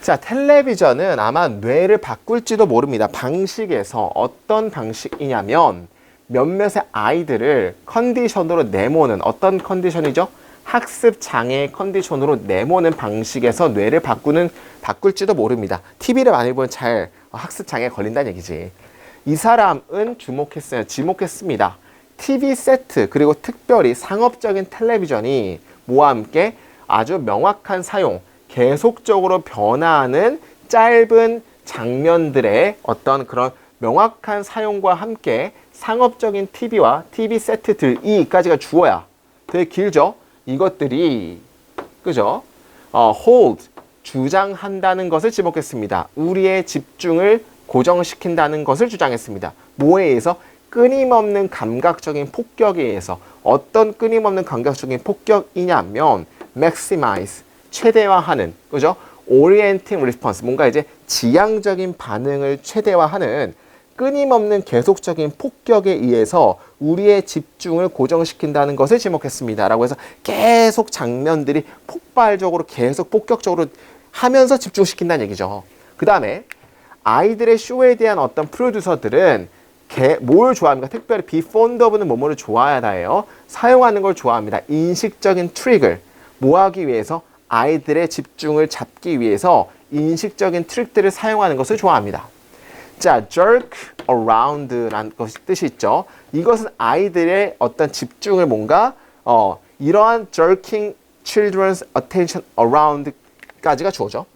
자, 텔레비전은 아마 뇌를 바꿀지도 모릅니다. 방식에서 어떤 방식이냐면 몇몇의 아이들을 컨디션으로 내모는 어떤 컨디션이죠? 학습 장애의 컨디션으로 내모는 방식에서 뇌를 바꿀지도 모릅니다. TV를 많이 보면 잘 학습 장애에 걸린다는 얘기지. 이 사람은 지목했습니다. TV 세트 그리고 특별히 상업적인 텔레비전이 뭐와 함께 아주 명확한 사용, 계속적으로 변화하는 짧은 장면들의 어떤 그런 명확한 사용과 함께 상업적인 TV와 TV 세트들이까지가 주어야 되게 길죠. 이것들이 그죠? hold 주장한다는 것을 지목했습니다. 우리의 집중을 고정시킨다는 것을 주장했습니다. 뭐에 의해서? 끊임없는 감각적인 폭격에 의해서. 어떤 끊임없는 감각적인 폭격이냐면 maximize 최대화하는 그죠? orienting response 뭔가 이제 지향적인 반응을 최대화하는 끊임없는 계속적인 폭격에 의해서 우리의 집중을 고정시킨다는 것을 지목했습니다. 라고 해서 계속 장면들이 폭발적으로 계속 폭격적으로 하면서 집중시킨다는 얘기죠. 그 다음에 아이들의 쇼에 대한 어떤 프로듀서들은 뭘 좋아합니까? 특별히 be fond of는 뭐뭐를 좋아하다예요. 사용하는 걸 좋아합니다. 인식적인 트릭을 뭐 하기 위해서? 아이들의 집중을 잡기 위해서 인식적인 트릭들을 사용하는 것을 좋아합니다. 자, jerk around라는 것이 뜻이 있죠. 이것은 아이들의 어떤 집중을 뭔가 이러한 jerking children's attention around까지가 주어져.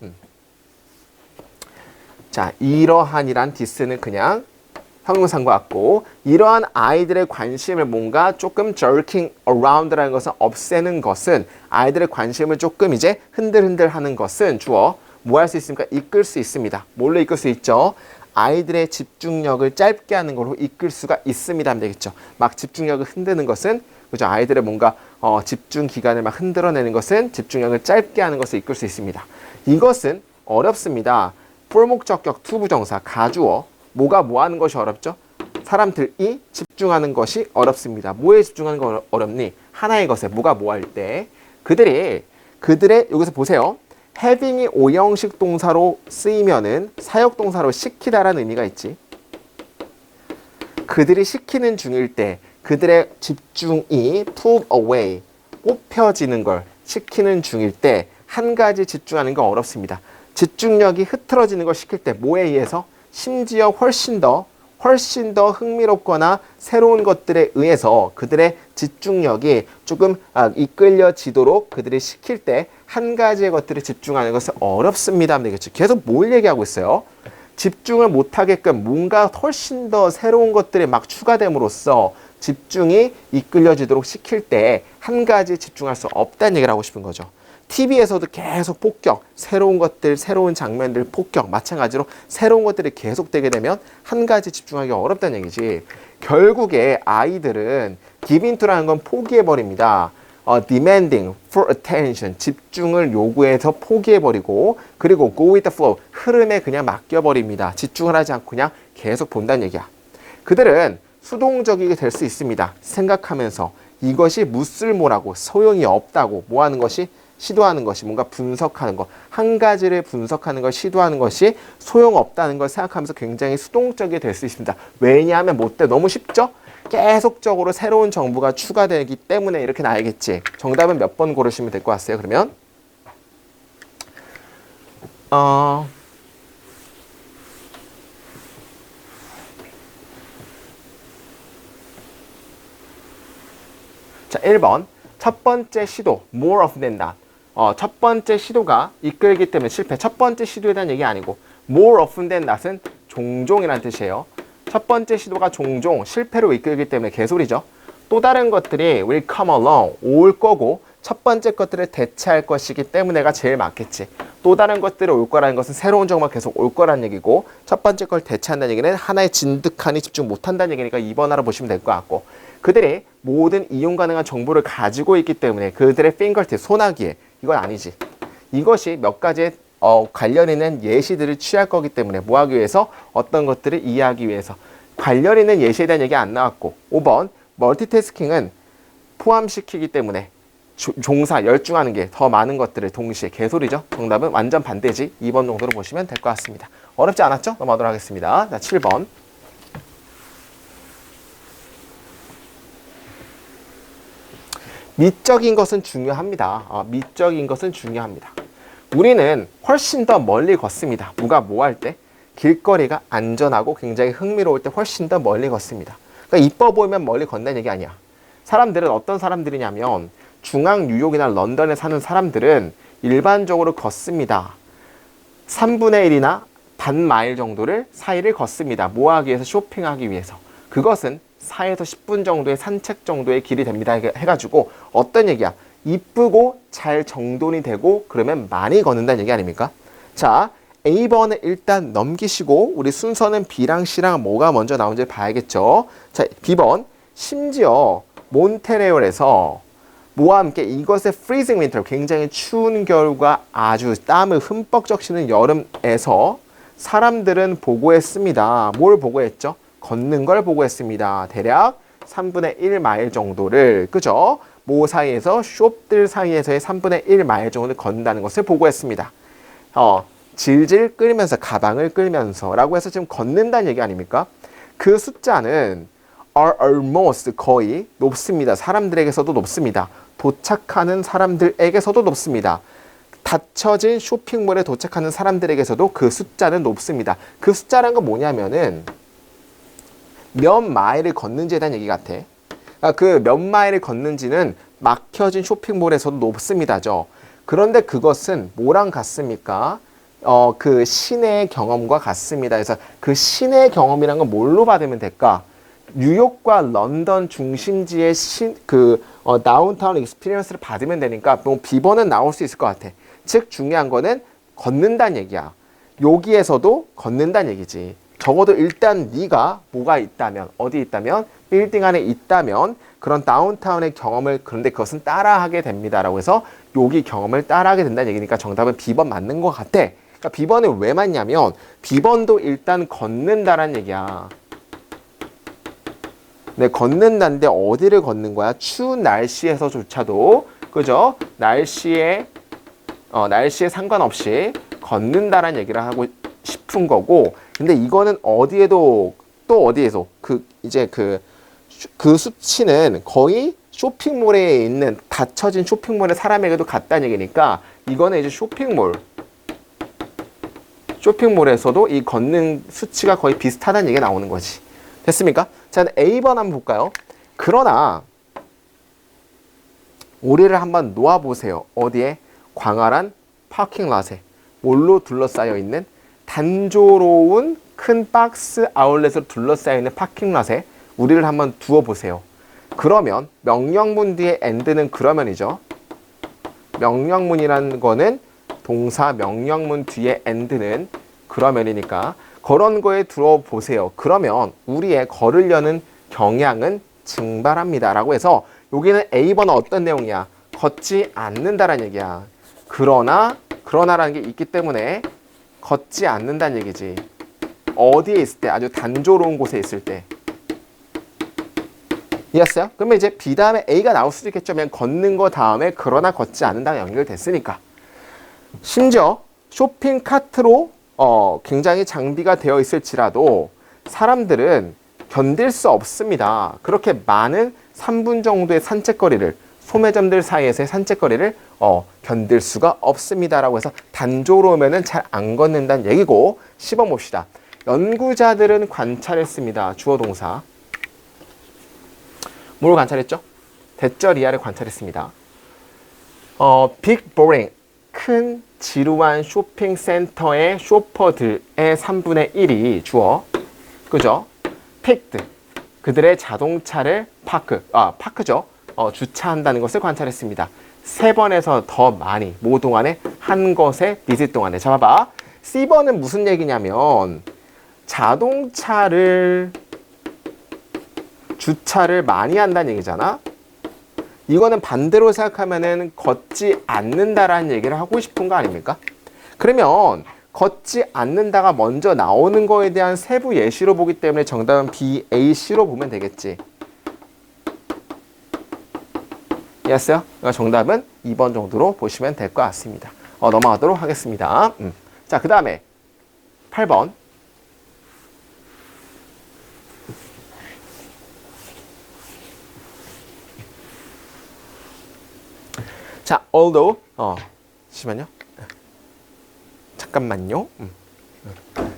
자, 이러한이란 디스는 그냥 형용사인 것 같고 이러한 아이들의 관심을 뭔가 조금 jerking around라는 것은 없애는 것은 아이들의 관심을 조금 이제 흔들흔들하는 것은 주어 뭐 할 수 있습니까? 이끌 수 있습니다. 뭘로 이끌 수 있죠? 아이들의 집중력을 짧게 하는 걸로 이끌 수가 있습니다 하면 되겠죠. 막 집중력을 흔드는 것은 그죠? 아이들의 뭔가 집중 기간을 막 흔들어내는 것은 집중력을 짧게 하는 것을 이끌 수 있습니다. 이것은 어렵습니다. 풀목적격 투부정사 가주어 뭐가 뭐 하는 것이 어렵죠? 사람들이 집중하는 것이 어렵습니다. 뭐에 집중하는 거 어렵니? 하나의 것에 뭐가 뭐 할 때 그들의 여기서 보세요. having이 오형식 동사로 쓰이면은 사역 동사로 시키다라는 의미가 있지. 그들이 시키는 중일 때 그들의 집중이 pull away 꼽혀지는 걸 시키는 중일 때 한 가지 집중하는 거 어렵습니다. 집중력이 흐트러지는 걸 시킬 때 뭐에 의해서? 심지어 훨씬 더 흥미롭거나 새로운 것들에 의해서 그들의 집중력이 조금 이끌려지도록 그들이 시킬 때 한 가지의 것들에 집중하는 것은 어렵습니다. 되겠죠. 계속 뭘 얘기하고 있어요? 집중을 못하게끔 뭔가 훨씬 더 새로운 것들이 막 추가됨으로써 집중이 이끌려지도록 시킬 때 한 가지 집중할 수 없다는 얘기를 하고 싶은 거죠. TV에서도 계속 폭격, 새로운 것들, 새로운 장면들 폭격, 마찬가지로 새로운 것들이 계속되게 되면 한 가지 집중하기 어렵다는 얘기지. 결국에 아이들은 give into라는 건 포기해버립니다. demanding for attention, 집중을 요구해서 포기해버리고 그리고 go with the flow, 흐름에 그냥 맡겨버립니다. 집중을 하지 않고 그냥 계속 본다는 얘기야. 그들은 수동적이게 될 수 있습니다. 생각하면서 이것이 무쓸모라고 소용이 없다고 뭐 하는 것이? 시도하는 것이 뭔가 분석하는 것, 한 가지를 분석하는 걸 시도하는 것이 소용없다는 걸 생각하면서 굉장히 수동적이 될 수 있습니다. 왜냐하면 뭐 때 너무 쉽죠? 계속적으로 새로운 정보가 추가되기 때문에 이렇게 나야겠지. 정답은 몇 번 고르시면 될 것 같아요. 그러면 자, 1번 첫 번째 시도 more often than not. 첫 번째 시도가 이끌기 때문에 실패. 첫 번째 시도에 대한 얘기 아니고 more often than not은 종종이라는 뜻이에요. 첫 번째 시도가 종종 실패로 이끌기 때문에 개소리죠. 또 다른 것들이 will come along, 올 거고 첫 번째 것들을 대체할 것이기 때문에가 제일 맞겠지. 또 다른 것들이 올 거라는 것은 새로운 정보가 계속 올 거라는 얘기고 첫 번째 걸 대체한다는 얘기는 하나에 진득하니 집중 못한다는 얘기니까 2번 하나 보시면 될 것 같고 그들이 모든 이용 가능한 정보를 가지고 있기 때문에 그들의 fingertip, 소나기에 이건 아니지. 이것이 몇 가지의 관련 있는 예시들을 취할 거기 때문에 뭐 하기 위해서? 어떤 것들을 이해하기 위해서. 관련 있는 예시에 대한 얘기 안 나왔고 5번 멀티태스킹은 포함시키기 때문에 종사, 열중하는 게 더 많은 것들을 동시에 개소리죠. 정답은 완전 반대지. 2번 정도로 보시면 될 것 같습니다. 어렵지 않았죠? 넘어가도록 하겠습니다. 자, 7번. 미적인 것은 중요합니다. 미적인 것은 중요합니다. 우리는 훨씬 더 멀리 걷습니다. 누가 뭐 할 때? 길거리가 안전하고 굉장히 흥미로울 때 훨씬 더 멀리 걷습니다. 그러니까 이뻐 보이면 멀리 건다는 얘기 아니야. 사람들은 어떤 사람들이냐면 중앙 뉴욕이나 런던에 사는 사람들은 일반적으로 걷습니다. 3분의 1이나 반 마일 정도를 사이를 걷습니다. 뭐 하기 위해서? 쇼핑하기 위해서. 그것은 4에서 10분 정도의 산책 정도의 길이 됩니다. 해가지고 어떤 얘기야? 이쁘고 잘 정돈이 되고 그러면 많이 걷는다는 얘기 아닙니까? 자, A번을 일단 넘기시고 우리 순서는 B랑 C랑 뭐가 먼저 나온지 봐야겠죠. 자, B번. 심지어 몬테레올에서 뭐와 함께 이것의 freezing winter, 굉장히 추운 겨울과 아주 땀을 흠뻑 적시는 여름에서 사람들은 보고했습니다. 뭘 보고했죠? 걷는 걸 보고했습니다. 대략 3분의 1 마일 정도를, 그죠? 모 사이에서 숍들 사이에서의 3분의 1 마일 정도를 걷는다는 것을 보고했습니다. 질질 끌면서, 가방을 끌면서 라고 해서 지금 걷는다는 얘기 아닙니까? 그 숫자는 are almost, 거의 높습니다. 사람들에게서도 높습니다. 도착하는 사람들에게서도 높습니다. 닫혀진 쇼핑몰에 도착하는 사람들에게서도 그 숫자는 높습니다. 그 숫자라는 건 뭐냐면은 몇 마일을 걷는지에 대한 얘기 같아. 그 몇 마일을 걷는지는 막혀진 쇼핑몰에서도 높습니다죠. 그런데 그것은 뭐랑 같습니까? 그 시내의 경험과 같습니다. 그래서 그 시내의 경험이란 건 뭘로 받으면 될까? 뉴욕과 런던 중심지의 다운타운 익스피리언스를 받으면 되니까 뭐 B번은 나올 수 있을 것 같아. 즉 중요한 거는 걷는다는 얘기야. 여기에서도 걷는다는 얘기지. 적어도 일단 네가 뭐가 있다면, 어디 있다면, 빌딩 안에 있다면 그런 다운타운의 경험을, 그런데 그것은 따라하게 됩니다라고 해서 여기 경험을 따라하게 된다는 얘기니까 정답은 B번 맞는 것 같아. 그러니까 B번은 왜 맞냐면 B번도 일단 걷는다라는 얘기야. 네, 걷는다는데 어디를 걷는 거야? 추운 날씨에서조차도, 그죠? 날씨에 상관없이 걷는다라는 얘기를 하고 싶은 거고, 근데 이거는 어디에도, 또 어디에서, 그 수치는 거의 쇼핑몰에 있는, 닫혀진 쇼핑몰의 사람에게도 같다는 얘기니까, 이거는 이제 쇼핑몰에서도 이 걷는 수치가 거의 비슷하다는 얘기가 나오는 거지. 됐습니까? 자, A번 한번 볼까요? 그러나 우리를 한번 놓아보세요. 어디에? 광활한 파킹랏에 뭘로 둘러싸여 있는 단조로운 큰 박스 아울렛으로 둘러싸여 있는 파킹랏에 우리를 한번 두어보세요. 그러면 명령문 뒤에 and는 그러면이죠. 명령문이라는 거는 동사 명령문 뒤에 and는 그러면이니까 그런 거에 들어보세요. 그러면 우리의 걸으려는 경향은 증발합니다. 라고 해서 여기는 A번은 어떤 내용이야? 걷지 않는다라는 얘기야. 그러나라는 게 있기 때문에 걷지 않는다는 얘기지. 어디에 있을 때? 아주 단조로운 곳에 있을 때. 이해했어요? 그러면 이제 B 다음에 A가 나올 수도 있겠죠. 그냥 걷는 거 다음에 그러나 걷지 않는다가 연결됐으니까. 심지어 쇼핑 카트로 굉장히 장비가 되어 있을지라도 사람들은 견딜 수 없습니다. 그렇게 많은 3분 정도의 산책거리를, 소매점들 사이에서의 산책거리를 견딜 수가 없습니다라고 해서 단조로우면은 잘 안 걷는다는 얘기고. 10번 봅시다. 연구자들은 관찰했습니다. 주어 동사. 뭘 관찰했죠? 대절 이하를 관찰했습니다. 빅 보링, 큰 지루한 쇼핑센터의 쇼퍼들의 3분의 1이 주어, 그죠? picked, 그들의 자동차를 파크죠. 주차한다는 것을 관찰했습니다. 3번에서 더 많이, 뭐 동안에? 한 것의 비짓 동안에. 자, 봐봐. C번은 무슨 얘기냐면 자동차를 주차를 많이 한다는 얘기잖아. 이거는 반대로 생각하면은 걷지 않는다라는 얘기를 하고 싶은 거 아닙니까? 그러면 걷지 않는다가 먼저 나오는 거에 대한 세부 예시로 보기 때문에 정답은 B, A, C로 보면 되겠지. 이해했어요? 그러니까 정답은 2번 정도로 보시면 될 것 같습니다. 넘어가도록 하겠습니다. 자, 그 다음에 8번. 자, although, 잠시만요. 잠깐만요.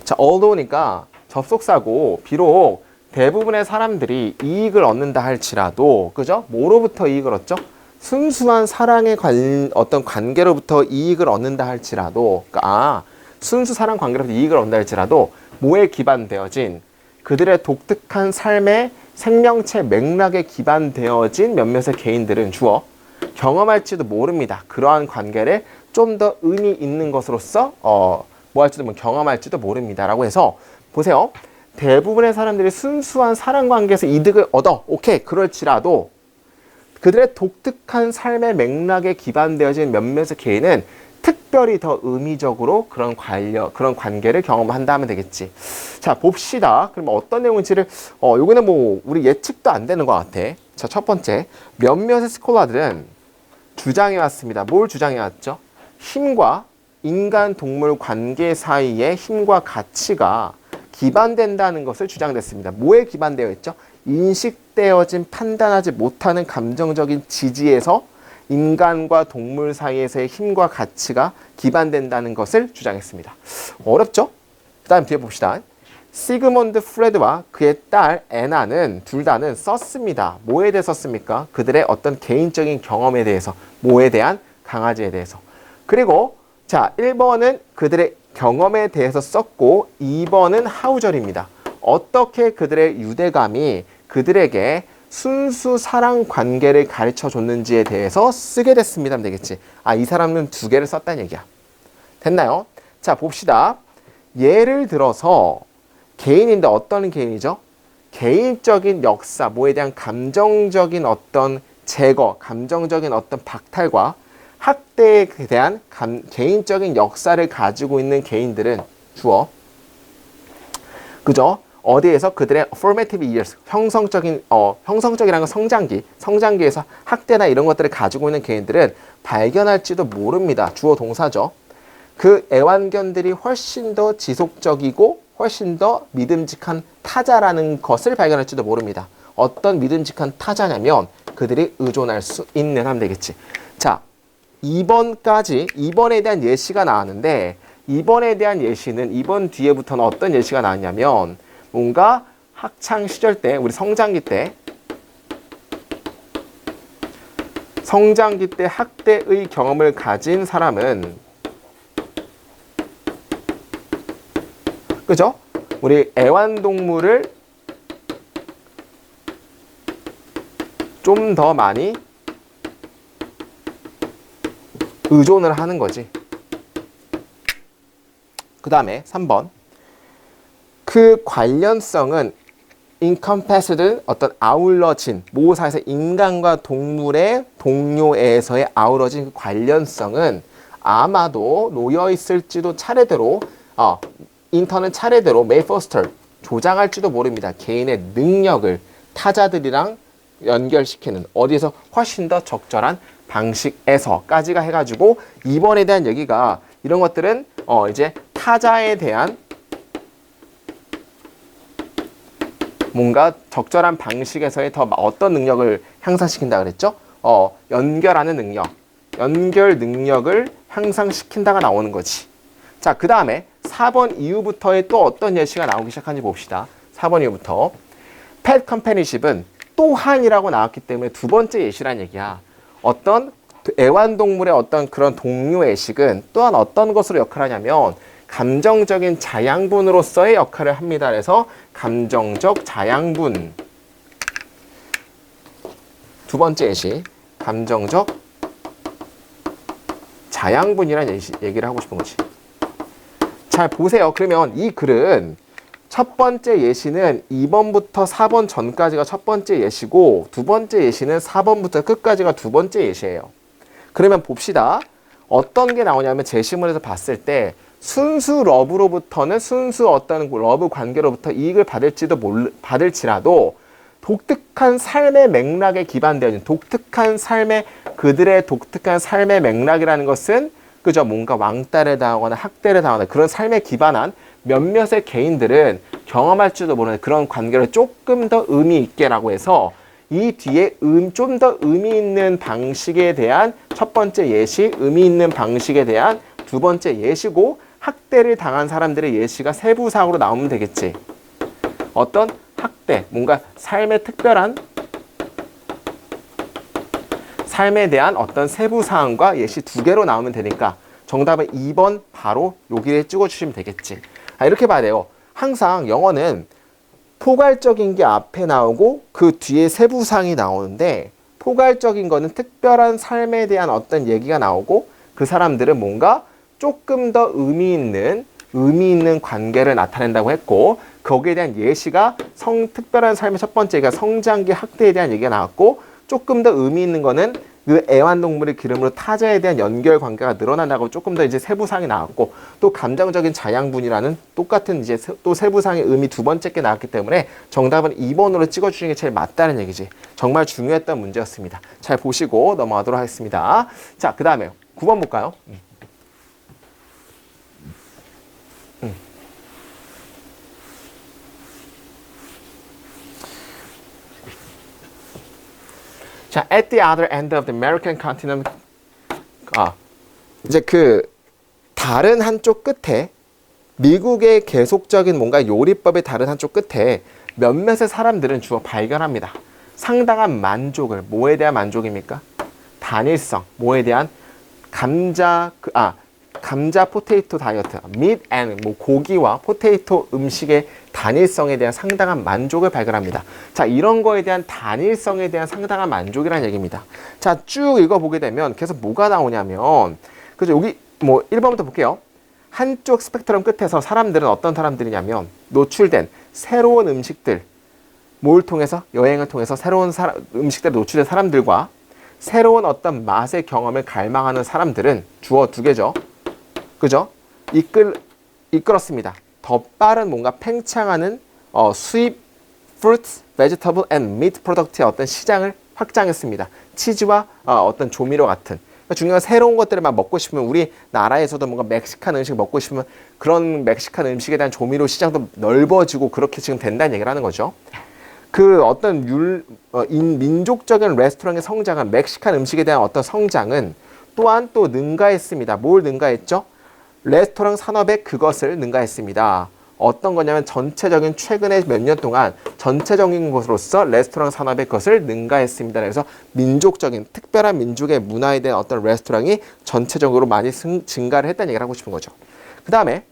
자, although니까 접속사고, 비록 대부분의 사람들이 이익을 얻는다 할지라도, 그죠? 뭐로부터 이익을 얻죠? 순수한 사랑의 어떤 관계로부터 이익을 얻는다 할지라도, 그러니까, 순수 사랑 관계로부터 이익을 얻는다 할지라도, 뭐에 기반되어진 그들의 독특한 삶의 생명체 맥락에 기반되어진 몇몇의 개인들은 주어 경험할지도 모릅니다. 그러한 관계를 좀 더 의미 있는 것으로서 뭐 할지도 경험할지도 모릅니다. 라고 해서 보세요. 대부분의 사람들이 순수한 사랑 관계에서 이득을 얻어. 오케이. 그럴지라도 그들의 독특한 삶의 맥락에 기반되어진 몇몇의 개인은 특별히 더 의미적으로 그런 관계를 경험한다 하면 되겠지. 자, 봅시다. 그러면 어떤 내용인지를 요거는 뭐 우리 예측도 안 되는 것 같아. 자, 첫 번째. 몇몇의 스콜라들은 주장해 왔습니다. 뭘 주장해 왔죠? 힘과 인간 동물 관계 사이의 힘과 가치가 기반된다는 것을 주장됐습니다. 뭐에 기반되어 있죠? 인식되어진 판단하지 못하는 감정적인 지지에서 인간과 동물 사이에서의 힘과 가치가 기반된다는 것을 주장했습니다. 어렵죠? 그 다음 뒤에 봅시다. 시그먼드 프레드와 그의 딸 애나는 둘 다는 썼습니다. 뭐에 대해 썼습니까? 그들의 어떤 개인적인 경험에 대해서. 뭐에 대한? 강아지에 대해서. 그리고 자, 1번은 그들의 경험에 대해서 썼고 2번은 하우절입니다. 어떻게 그들의 유대감이 그들에게 순수 사랑 관계를 가르쳐 줬는지에 대해서 쓰게 됐습니다 하면 되겠지. 이 사람은 2개를 썼다는 얘기야. 됐나요? 자, 봅시다. 예를 들어서 개인인데 어떤 개인이죠? 개인적인 역사, 뭐에 대한 감정적인 어떤 제거, 감정적인 어떤 박탈과 학대에 대한 개인적인 역사를 가지고 있는 개인들은 주어. 그죠? 어디에서 그들의 formative years, 형성적이라는 건 성장기에서 학대나 이런 것들을 가지고 있는 개인들은 발견할지도 모릅니다. 주어 동사죠. 그 애완견들이 훨씬 더 지속적이고 훨씬 더 믿음직한 타자라는 것을 발견할지도 모릅니다. 어떤 믿음직한 타자냐면 그들이 의존할 수 있는 하면 되겠지. 자, 2번에 대한 예시가 나왔는데 2번에 대한 예시는 2번 뒤에부터는 어떤 예시가 나왔냐면 뭔가 학창 시절 때 우리 성장기 때 학대의 경험을 가진 사람은 그죠? 우리 애완동물을 좀 더 많이 의존을 하는 거지. 그 다음에 3번. 그 관련성은 encompassed 어떤 아울러진 모사에서 인간과 동물의 동료에서의 아울러진 그 관련성은 아마도 놓여 있을지도 차례대로 인턴은 차례대로 may foster 조장할지도 모릅니다. 개인의 능력을 타자들이랑 연결시키는 어디에서 훨씬 더 적절한 방식에서까지가 해가지고 2번에 대한 얘기가 이런 것들은 이제 타자에 대한 뭔가 적절한 방식에서의 더 어떤 능력을 향상시킨다 그랬죠? 연결하는 능력, 연결 능력을 향상시킨다가 나오는 거지. 자, 그 다음에 4번 이후부터의 또 어떤 예시가 나오기 시작한지 봅시다. 4번 이후부터. pet companionship은 또한이라고 나왔기 때문에 2번째 예시란 얘기야. 어떤 애완동물의 어떤 그런 동료애식은 또한 어떤 것으로 역할을 하냐면 감정적인 자양분으로서의 역할을 합니다. 그래서 감정적 자양분. 두 번째 예시, 감정적 자양분이라는 얘기를 하고 싶은 거지. 잘 보세요. 그러면 이 글은 첫 번째 예시는 2번부터 4번 전까지가 첫 번째 예시고 두 번째 예시는 4번부터 끝까지가 두 번째 예시예요. 그러면 봅시다. 어떤 게 나오냐면 제시문에서 봤을 때 순수 러브로부터는 순수 어떤 러브 관계로부터 이익을 받을지라도 독특한 삶의 맥락에 기반되어 있는 그들의 독특한 삶의 맥락이라는 것은 그저 뭔가 왕따를 당하거나 학대를 당하거나 그런 삶에 기반한 몇몇의 개인들은 경험할 줄도 모르는 그런 관계를 조금 더 의미 있게라고 해서 이 뒤에 좀 더 의미 있는 방식에 대한 첫 번째 예시, 의미 있는 방식에 대한 두 번째 예시고 학대를 당한 사람들의 예시가 세부사항으로 나오면 되겠지. 어떤 학대, 뭔가 삶의 특별한 삶에 대한 어떤 세부사항과 예시 두 개로 나오면 되니까 정답은 2번 바로 여기에 찍어주시면 되겠지. 이렇게 봐야 돼요. 항상 영어는 포괄적인 게 앞에 나오고 그 뒤에 세부사항이 나오는데 포괄적인 거는 특별한 삶에 대한 어떤 얘기가 나오고 그 사람들은 뭔가 조금 더 의미 있는 관계를 나타낸다고 했고 거기에 대한 예시가 특별한 삶의 첫 번째 얘기가 성장기 학대에 대한 얘기가 나왔고 조금 더 의미 있는 거는 그 애완동물의 기름으로 타자에 대한 연결 관계가 늘어난다고 조금 더 이제 세부사항이 나왔고 또 감정적인 자양분이라는 똑같은 이제 또 세부사항의 의미 두 번째 게 나왔기 때문에 정답은 2번으로 찍어주시는 게 제일 맞다는 얘기지. 정말 중요했던 문제였습니다. 잘 보시고 넘어가도록 하겠습니다. 자, 그 다음에 9번 볼까요? 자, at the other end of the American continent, 이제 그 다른 한쪽 끝에 미국의 계속적인 뭔가 요리법의 다른 한쪽 끝에 몇몇의 사람들은 주로 발견합니다. 상당한 만족을, 뭐에 대한 만족입니까? 단일성, 뭐에 대한 감자 포테이토 다이어트, meat and 고기와 포테이토 음식의 단일성에 대한 상당한 만족을 발견합니다. 자, 이런 거에 대한 단일성에 대한 상당한 만족이라는 얘기입니다. 자, 쭉 읽어보게 되면 계속 뭐가 나오냐면, 그죠? 여기 1번부터 볼게요. 한쪽 스펙트럼 끝에서 사람들은 어떤 사람들이냐면, 노출된 새로운 음식들, 뭘 통해서? 여행을 통해서 새로운 음식들에 노출된 사람들과 새로운 어떤 맛의 경험을 갈망하는 사람들은 주어 두 개죠. 그죠? 이끌었습니다. 더 빠른 뭔가 팽창하는 수입, fruits, vegetable and meat 프로덕트의 어떤 시장을 확장했습니다. 치즈와 어떤 조미료 같은. 그러니까 중요한 새로운 것들을 막 먹고 싶으면 우리 나라에서도 뭔가 멕시칸 음식 먹고 싶으면 그런 멕시칸 음식에 대한 조미료 시장도 넓어지고 그렇게 지금 된다는 얘기를 하는 거죠. 그 어떤 민족적인 레스토랑의 성장은 멕시칸 음식에 대한 어떤 성장은 또한 또 능가했습니다. 뭘 능가했죠? 레스토랑 산업에 그것을 능가했습니다. 어떤 거냐면 전체적인 최근에 몇 년 동안 전체적인 것으로서 레스토랑 산업에 그것을 능가했습니다. 그래서 민족적인 특별한 민족의 문화에 대한 어떤 레스토랑이 전체적으로 많이 증가를 했다는 얘기를 하고 싶은 거죠. 그 다음에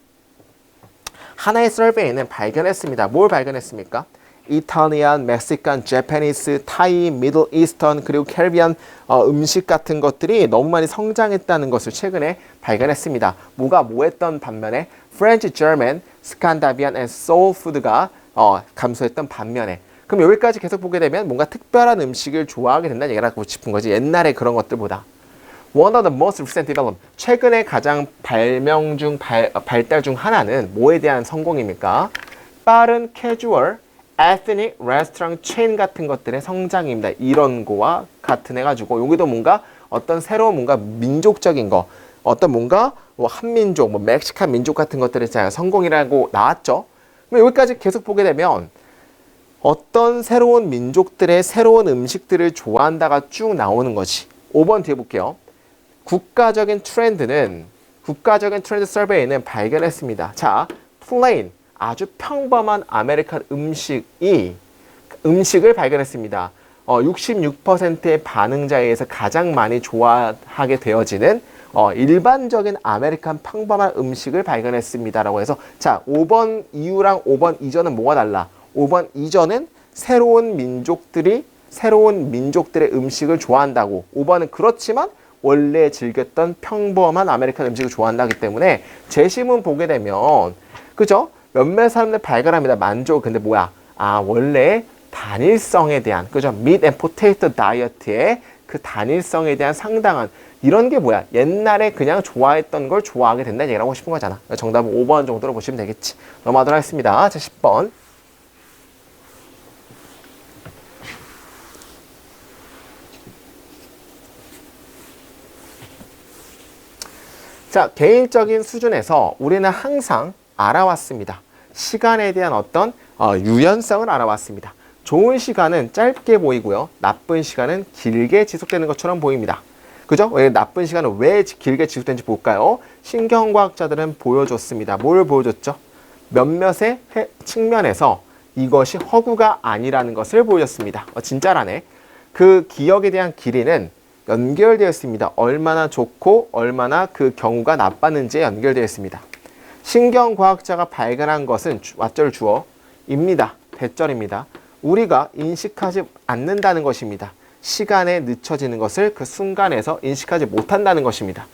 하나의 서베이는 발견했습니다. 뭘 발견했습니까? 이탈리안, 멕시칸, 재패니스, 타이, 미들 이스턴 그리고 캐리비안 음식 같은 것들이 너무 많이 성장했다는 것을 최근에 발견했습니다. 뭐 했던 반면에 프렌치, 저먼, 스칸다비안 앤 소울 푸드가 감소했던 반면에 그럼 여기까지 계속 보게 되면 뭔가 특별한 음식을 좋아하게 된다는 얘기를 하고 싶은 거지. 옛날에 그런 것들보다. One of the most recent development. 최근에 가장 발달 중 하나는 뭐에 대한 성공입니까? 빠른 캐주얼 에스닉 레스토랑 체인 같은 것들의 성장입니다. 이런 거와 같은 해가지고 여기도 뭔가 어떤 새로운 뭔가 민족적인 거 어떤 뭔가 한민족, 멕시칸 민족 같은 것들의 성공이라고 나왔죠. 그럼 여기까지 계속 보게 되면 어떤 새로운 민족들의 새로운 음식들을 좋아한다가 쭉 나오는 거지. 5번 뒤에 볼게요. 국가적인 트렌드 서베이는 발견했습니다. 자, plain 아주 평범한 아메리칸 음식을 발견했습니다. 66%의 반응자에 의해서 가장 많이 좋아하게 되어지는 일반적인 아메리칸 평범한 음식을 발견했습니다라고 해서 자 5번 이후랑 5번 이전은 뭐가 달라? 5번 이전은 새로운 민족들이 새로운 민족들의 음식을 좋아한다고. 5번은 그렇지만 원래 즐겼던 평범한 아메리칸 음식을 좋아한다기 때문에 제시문 보게 되면 그죠? 몇몇 사람들 발견합니다. 만족. 근데 뭐야? 아, 원래 단일성에 대한 그죠? meat and potato 다이어트의 그 단일성에 대한 상당한 이런 게 뭐야? 옛날에 그냥 좋아했던 걸 좋아하게 된다는 얘기를 하고 싶은 거잖아. 정답은 5번 정도로 보시면 되겠지. 넘어가도록 하겠습니다. 자, 10번. 자, 개인적인 수준에서 우리는 항상 알아왔습니다. 시간에 대한 어떤 유연성을 알아왔습니다. 좋은 시간은 짧게 보이고요. 나쁜 시간은 길게 지속되는 것처럼 보입니다. 그죠? 왜 나쁜 시간은 왜 길게 지속되는지 볼까요? 신경과학자들은 보여줬습니다. 뭘 보여줬죠? 몇몇의 측면에서 이것이 허구가 아니라는 것을 보여줬습니다. 진짜라네. 그 기억에 대한 길이는 연결되어 있습니다. 얼마나 좋고 얼마나 그 경우가 나빴는지에 연결되어 있습니다. 신경과학자가 발견한 것은 왓절 주어입니다. 대절입니다. 우리가 인식하지 않는다는 것입니다. 시간에 늦춰지는 것을 그 순간에서 인식하지 못한다는 것입니다.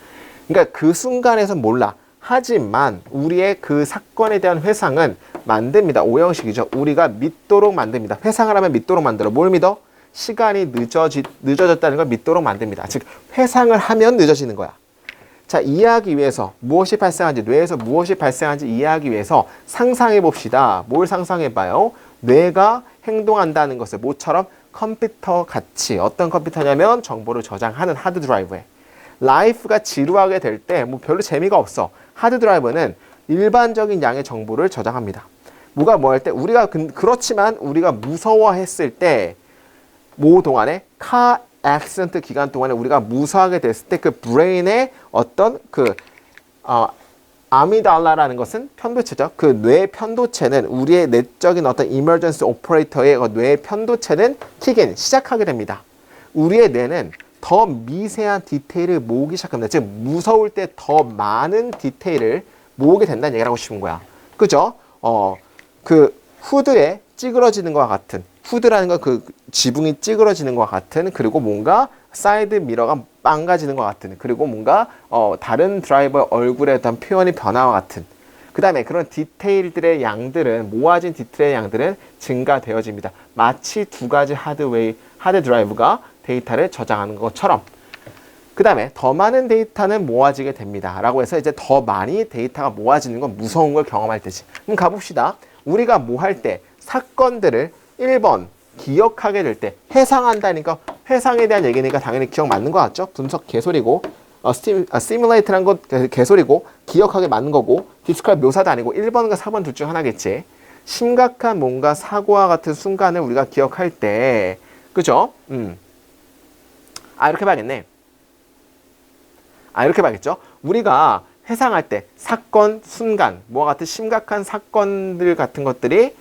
그러니까 그 순간에서 몰라. 하지만 우리의 그 사건에 대한 회상은 만듭니다. 오형식이죠. 우리가 믿도록 만듭니다. 회상을 하면 믿도록 만들어. 뭘 믿어? 시간이 늦어졌다는 걸 믿도록 만듭니다. 즉 회상을 하면 늦어지는 거야. 자, 이해하기 위해서 무엇이 발생한지, 뇌에서 무엇이 발생한지 이해하기 위해서 상상해 봅시다. 뭘 상상해 봐요? 뇌가 행동한다는 것을 모처럼 컴퓨터 같이. 어떤 컴퓨터냐면 정보를 저장하는 하드 드라이브에. 라이프가 지루하게 될 때 뭐 별로 재미가 없어. 하드 드라이브는 일반적인 양의 정보를 저장합니다. 뭐가 뭐 할 때 우리가 그렇지만 우리가 무서워했을 때 모 동안에 카 액시던트 기간 동안에 우리가 무서워하게 됐을 때 그 브레인의 어떤 아미달라라는 것은 편도체죠. 그 뇌 편도체는 우리의 내적인 어떤 이머전시 오퍼레이터의 뇌 편도체는 킥인 시작하게 됩니다. 우리의 뇌는 더 미세한 디테일을 모으기 시작합니다. 즉 무서울 때 더 많은 디테일을 모으게 된다는 얘기를 하고 싶은 거야. 그죠? 그 후드에 찌그러지는 것과 같은 후드라는 건 그 지붕이 찌그러지는 것과 같은 그리고 뭔가 사이드 미러가 망가지는 것 같은 그리고 뭔가 다른 드라이버의 얼굴에 어떤 표현이 변화와 같은 그 다음에 그런 디테일들의 양들은 모아진 디테일의 양들은 증가되어집니다. 마치 두 가지 하드 드라이브가 데이터를 저장하는 것처럼 그 다음에 더 많은 데이터는 모아지게 됩니다. 라고 해서 이제 더 많이 데이터가 모아지는 건 무서운 걸 경험할 때지. 그럼 가봅시다. 우리가 뭐 할 때 사건들을 1번 기억하게 될 때 회상한다니까 회상에 대한 얘기니까 당연히 기억 맞는 거 같죠? 분석 개소리고 시뮬레이트란 건 개소리고 기억하게 맞는 거고 디스크라이브 묘사도 아니고 1번과 4번 둘 중 하나겠지. 심각한 뭔가 사고와 같은 순간을 우리가 기억할 때 그죠? 이렇게 봐야겠네. 이렇게 봐야겠죠? 우리가 회상할 때 사건, 순간, 뭐와 같은 심각한 사건들 같은 것들이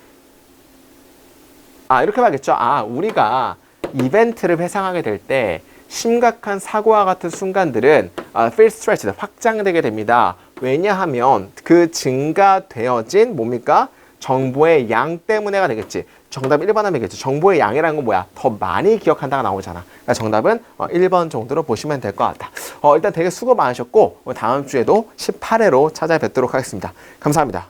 이렇게 봐야겠죠? 우리가 이벤트를 회상하게 될 때 심각한 사고와 같은 순간들은 feel stretched, 확장되게 됩니다. 왜냐하면 그 증가되어진 뭡니까? 정보의 양 때문에가 되겠지. 정답 1번 하면 되겠죠. 정보의 양이라는 건 뭐야? 더 많이 기억한다가 나오잖아. 그러니까 정답은 1번 정도로 보시면 될 것 같다. 일단 되게 수고 많으셨고 다음 주에도 18회로 찾아뵙도록 하겠습니다. 감사합니다.